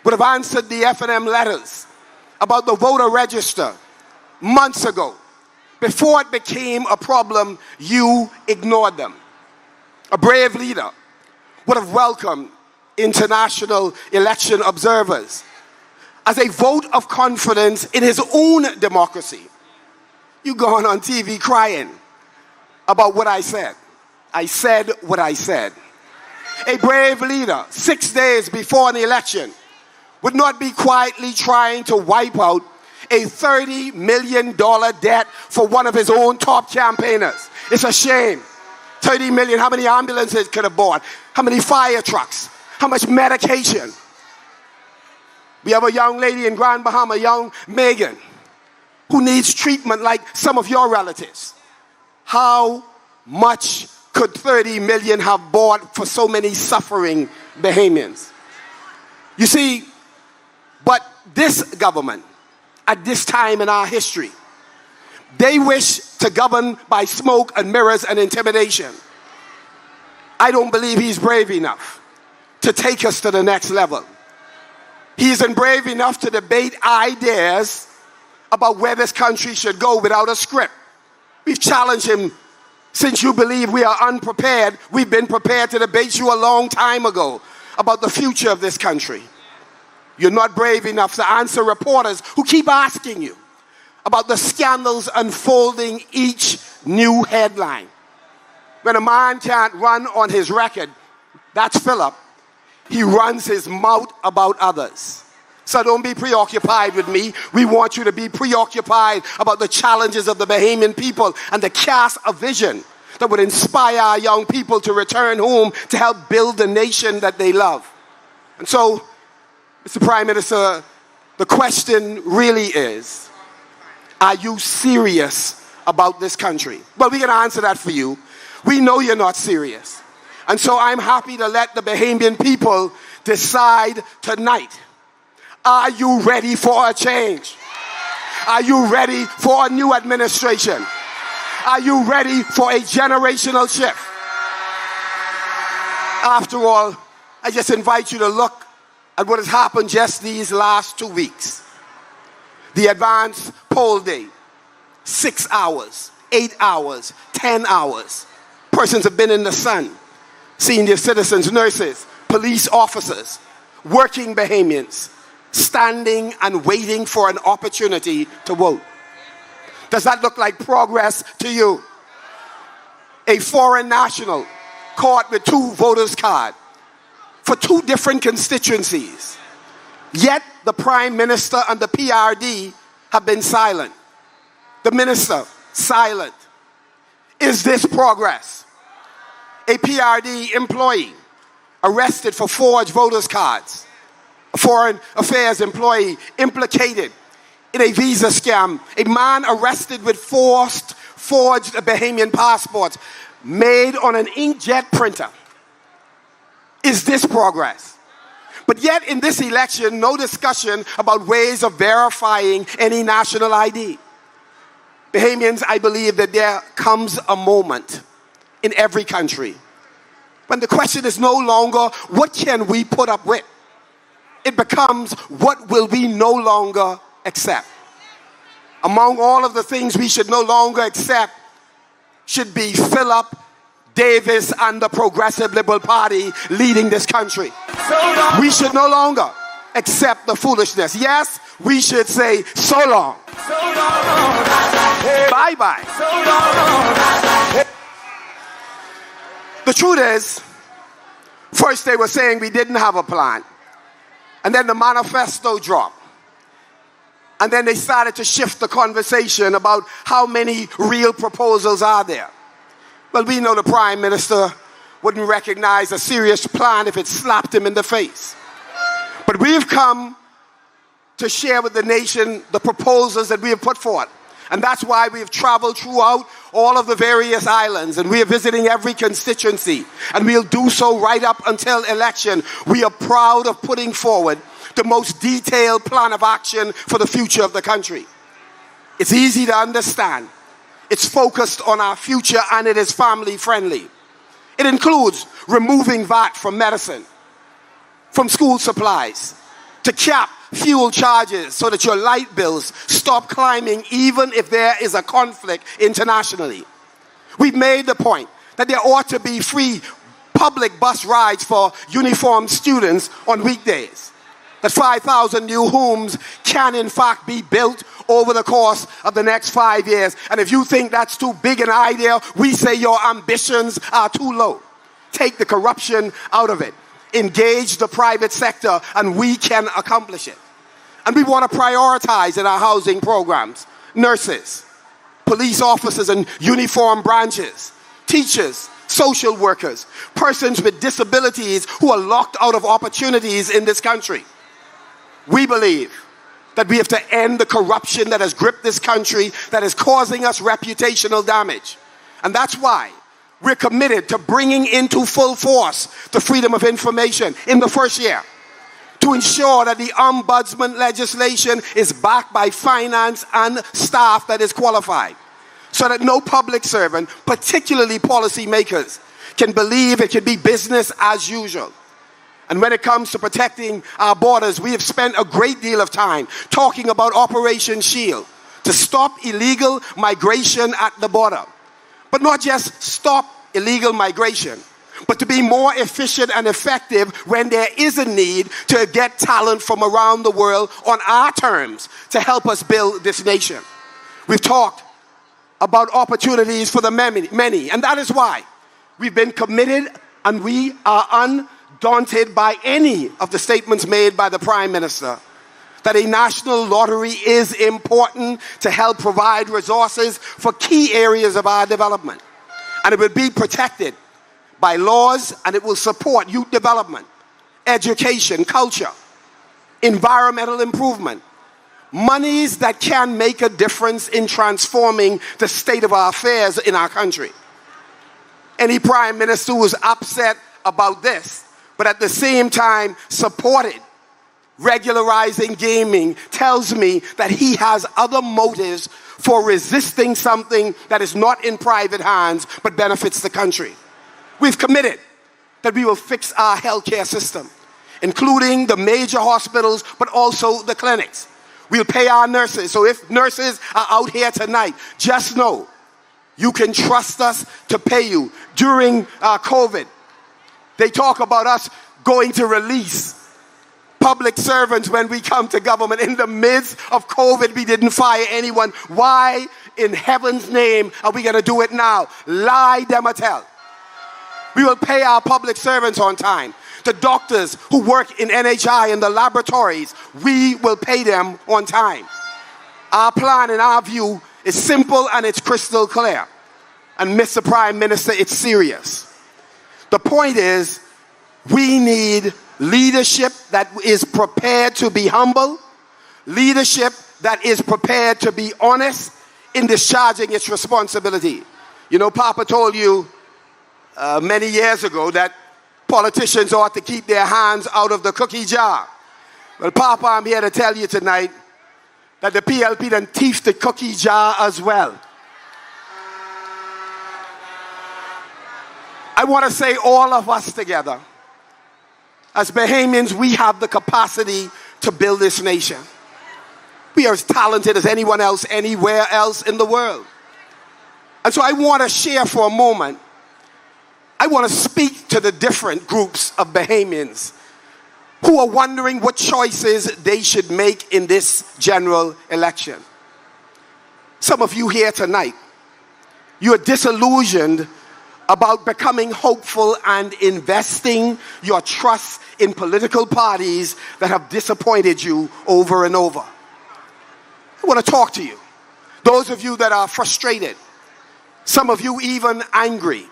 would have answered the FNM letters about the voter register months ago. Before it became a problem, you ignored them. A brave leader would have welcomed international election observers as a vote of confidence in his own democracy. You going on TV crying about what I said. I said what I said. A brave leader, 6 days before an election, would not be quietly trying to wipe out a $30 million debt for one of his own top campaigners. It's a shame. 30 million, how many ambulances could have bought? How many fire trucks? How much medication? We have a young lady in Grand Bahama, young Megan, who needs treatment like some of your relatives. How much could 30 million have bought for so many suffering Bahamians? You see, but this government, at this time in our history, they wish to govern by smoke and mirrors and intimidation. I don't believe he's brave enough to take us to the next level. He isn't brave enough to debate ideas about where this country should go without a script. We've challenged him Since you believe we are unprepared, we've been prepared to debate you a long time ago about the future of this country. You're not brave enough to answer reporters who keep asking you about the scandals unfolding each new headline. When a man can't run on his record, that's Philip, he runs his mouth about others. So don't be preoccupied with me. We want you to be preoccupied about the challenges of the Bahamian people and to cast a vision that would inspire our young people to return home to help build the nation that they love. And so, Mr. Prime Minister, the question really is, are you serious about this country? Well, we can answer that for you. We know you're not serious. And so I'm happy to let the Bahamian people decide tonight. Are you ready for a change? Are you ready for a new administration? Are you ready for a generational shift? After all, I just invite you to look at what has happened just these last 2 weeks. The advanced poll day, 6 hours, 8 hours, 10 hours. Persons have been in the sun, senior citizens, nurses, police officers, working Bahamians, standing and waiting for an opportunity to vote. Does that look like progress to you? A foreign national caught with 2 voters' cards for 2 different constituencies. Yet the Prime Minister and the PRD have been silent. The Minister, silent. Is this progress? A PRD employee arrested for forged voters' cards. A foreign affairs employee implicated in a visa scam. A man arrested with forged Bahamian passports made on an inkjet printer. Is this progress? But yet in this election, no discussion about ways of verifying any national ID. Bahamians, I believe that there comes a moment in every country when the question is no longer, what can we put up with? It becomes, what will we no longer accept? Among all of the things we should no longer accept should be Philip Davis and the Progressive Liberal Party leading this country. We should no longer accept the foolishness. Yes, we should say so long. Bye-bye. The truth is, first they were saying we didn't have a plan. And then the manifesto dropped. And then they started to shift the conversation about how many real proposals are there. Well, we know the Prime Minister wouldn't recognize a serious plan if it slapped him in the face. But we've come to share with the nation the proposals that we have put forward. And that's why we've traveled throughout all of the various islands, and we are visiting every constituency, and we'll do so right up until election. We are proud of putting forward the most detailed plan of action for the future of the country. It's easy to understand. It's focused on our future, and it is family friendly. It includes removing VAT from medicine, from school supplies, to cap fuel charges so that your light bills stop climbing even if there is a conflict internationally. We've made the point that there ought to be free public bus rides for uniformed students on weekdays. That 5,000 new homes can in fact be built over the course of the next 5 years. And if you think that's too big an idea, we say your ambitions are too low. Take the corruption out of it. Engage the private sector, and we can accomplish it. And we want to prioritize in our housing programs nurses, police officers in uniform branches, teachers, social workers, persons with disabilities who are locked out of opportunities in this country. We believe that we have to end the corruption that has gripped this country, that is causing us reputational damage. And that's why we're committed to bringing into full force the freedom of information in the first year, to ensure that the ombudsman legislation is backed by finance and staff that is qualified, so that no public servant, particularly policymakers, can believe it can be business as usual. And when it comes to protecting our borders, we have spent a great deal of time talking about Operation Shield to stop illegal migration at the border. but not just stop illegal migration, but to be more efficient and effective when there is a need to get talent from around the world on our terms to help us build this nation. We've talked about opportunities for the many, and that is why we've been committed and we are undaunted by any of the statements made by the Prime Minister that a national lottery is important to help provide resources for key areas of our development. And it will be protected by laws, and it will support youth development, education, culture, environmental improvement, monies that can make a difference in transforming the state of our affairs in our country. Any Prime Minister who is upset about this, but at the same time supported regularizing gaming, tells me that he has other motives for resisting something that is not in private hands but benefits the country. We've committed that we will fix our healthcare system, including the major hospitals, but also the clinics. We'll pay our nurses. So if nurses are out here tonight, just know you can trust us to pay you. During COVID, they talk about us going to release public servants when we come to government. In the midst of COVID, we didn't fire anyone. Why in heaven's name are we going to do it now? Lie them a tell. We will pay our public servants on time. The doctors who work in NHI and the laboratories, we will pay them on time. Our plan, in our view, is simple and it's crystal clear. And Mr. Prime Minister, it's serious. The point is, we need leadership that is prepared to be humble, leadership that is prepared to be honest in discharging its responsibility. You know, Papa told you many years ago that politicians ought to keep their hands out of the cookie jar. Well, Papa, I'm here to tell you tonight that the PLP done thief the cookie jar as well. I want to say all of us together, as Bahamians, we have the capacity to build this nation. We are as talented as anyone else, anywhere else in the world. And so I want to share for a moment, I want to speak to the different groups of Bahamians who are wondering what choices they should make in this general election. Some of you here tonight, you are disillusioned about becoming hopeful and investing your trust in political parties that have disappointed you over and over. I want to talk to you. Those of you that are frustrated, some of you even angry.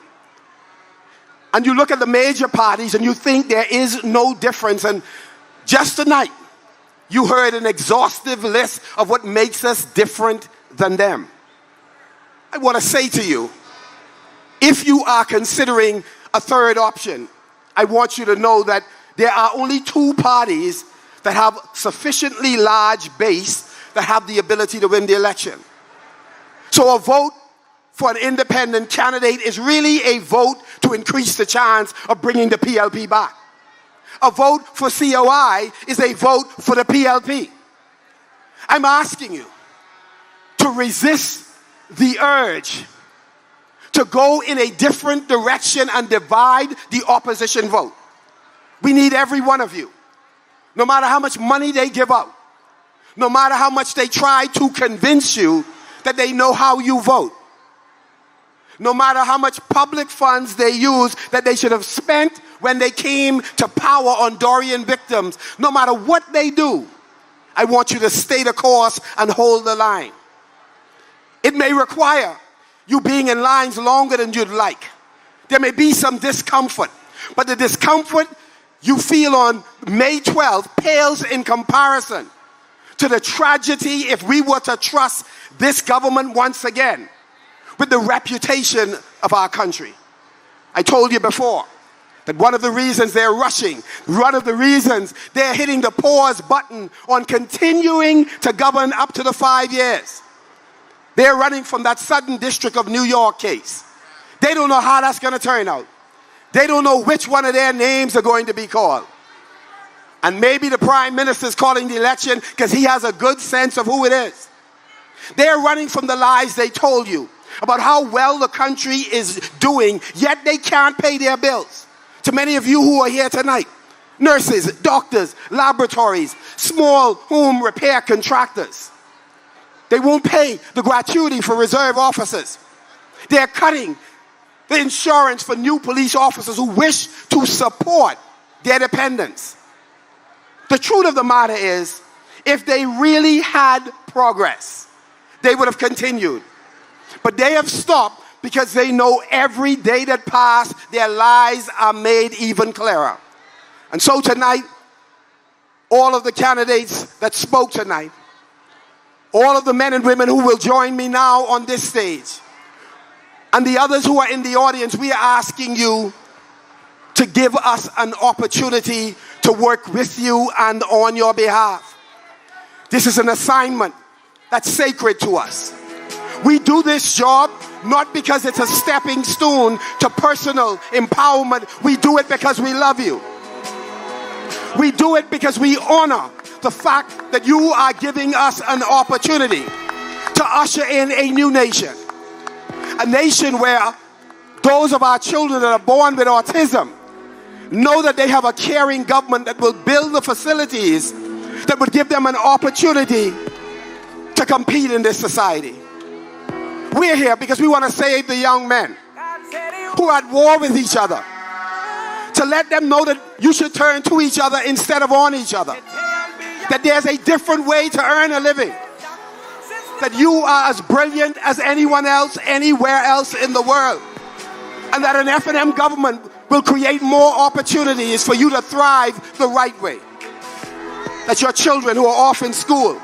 And you look at the major parties and you think there is no difference. And just tonight, you heard an exhaustive list of what makes us different than them. I want to say to you, if you are considering a third option, I want you to know that there are only two parties that have sufficiently large base that have the ability to win the election. So a vote for an independent candidate is really a vote to increase the chance of bringing the PLP back. A vote for COI is a vote for the PLP. I'm asking you to resist the urge to go in a different direction and divide the opposition vote. We need every one of you. No matter how much money they give out, no matter how much they try to convince you that they know how you vote, no matter how much public funds they use that they should have spent when they came to power on Dorian victims, no matter what they do, I want you to stay the course and hold the line. It may require you being in lines longer than you'd like. There may be some discomfort, but the discomfort you feel on May 12th pales in comparison to the tragedy if we were to trust this government once again with the reputation of our country. I told you before that one of the reasons they're rushing, one of the reasons they're hitting the pause button on continuing to govern up to the 5 years, they're running from that Southern District of New York case. They don't know how that's going to turn out. They don't know which one of their names are going to be called. And maybe the Prime Minister is calling the election because he has a good sense of who it is. They're running from the lies they told you about how well the country is doing, yet they can't pay their bills. To many of you who are here tonight, nurses, doctors, laboratories, small home repair contractors, they won't pay the gratuity for reserve officers. They're cutting the insurance for new police officers who wish to support their dependents. The truth of the matter is, if they really had progress, they would have continued. But they have stopped because they know every day that passes, their lies are made even clearer. And so tonight, all of the candidates that spoke tonight, all of the men and women who will join me now on this stage, and the others who are in the audience, we are asking you to give us an opportunity to work with you and on your behalf. This is an assignment that's sacred to us. We do this job not because it's a stepping stone to personal empowerment. We do it because we love you. We do it because we honor the fact that you are giving us an opportunity to usher in a new nation. A nation where those of our children that are born with autism know that they have a caring government that will build the facilities that would give them an opportunity to compete in this society. We're here because we want to save the young men who are at war with each other, to let them know that you should turn to each other instead of on each other, that there's a different way to earn a living, that you are as brilliant as anyone else anywhere else in the world, and that an F&M government will create more opportunities for you to thrive the right way. That your children who are off in school,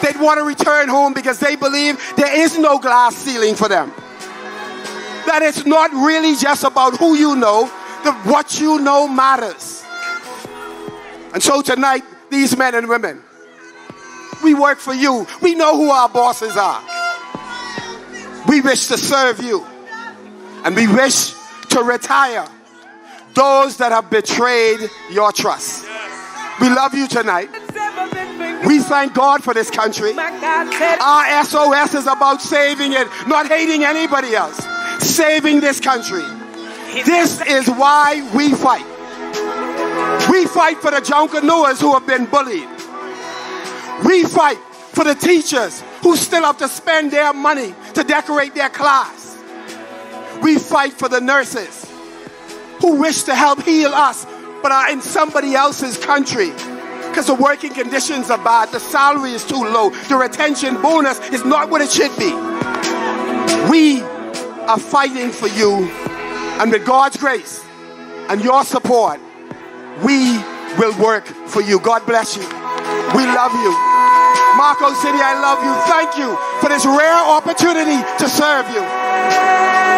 they'd want to return home because they believe there is no glass ceiling for them. That it's not really just about who you know, that what you know matters. And so tonight, these men and women, we work for you. We know who our bosses are. We wish to serve you. And we wish to retire those that have betrayed your trust. We love you tonight. We thank God for this country. Our SOS is about saving it, not hating anybody else. Saving this country. This is why we fight. We fight for the junkanowers who have been bullied. We fight for the teachers who still have to spend their money to decorate their class. We fight for the nurses who wish to help heal us but are in somebody else's country because the working conditions are bad, the salary is too low, the retention bonus is not what it should be. We are fighting for you, and with God's grace and your support, we will work for you. God bless you. We love you. Marco City, I love you. Thank you for this rare opportunity to serve you.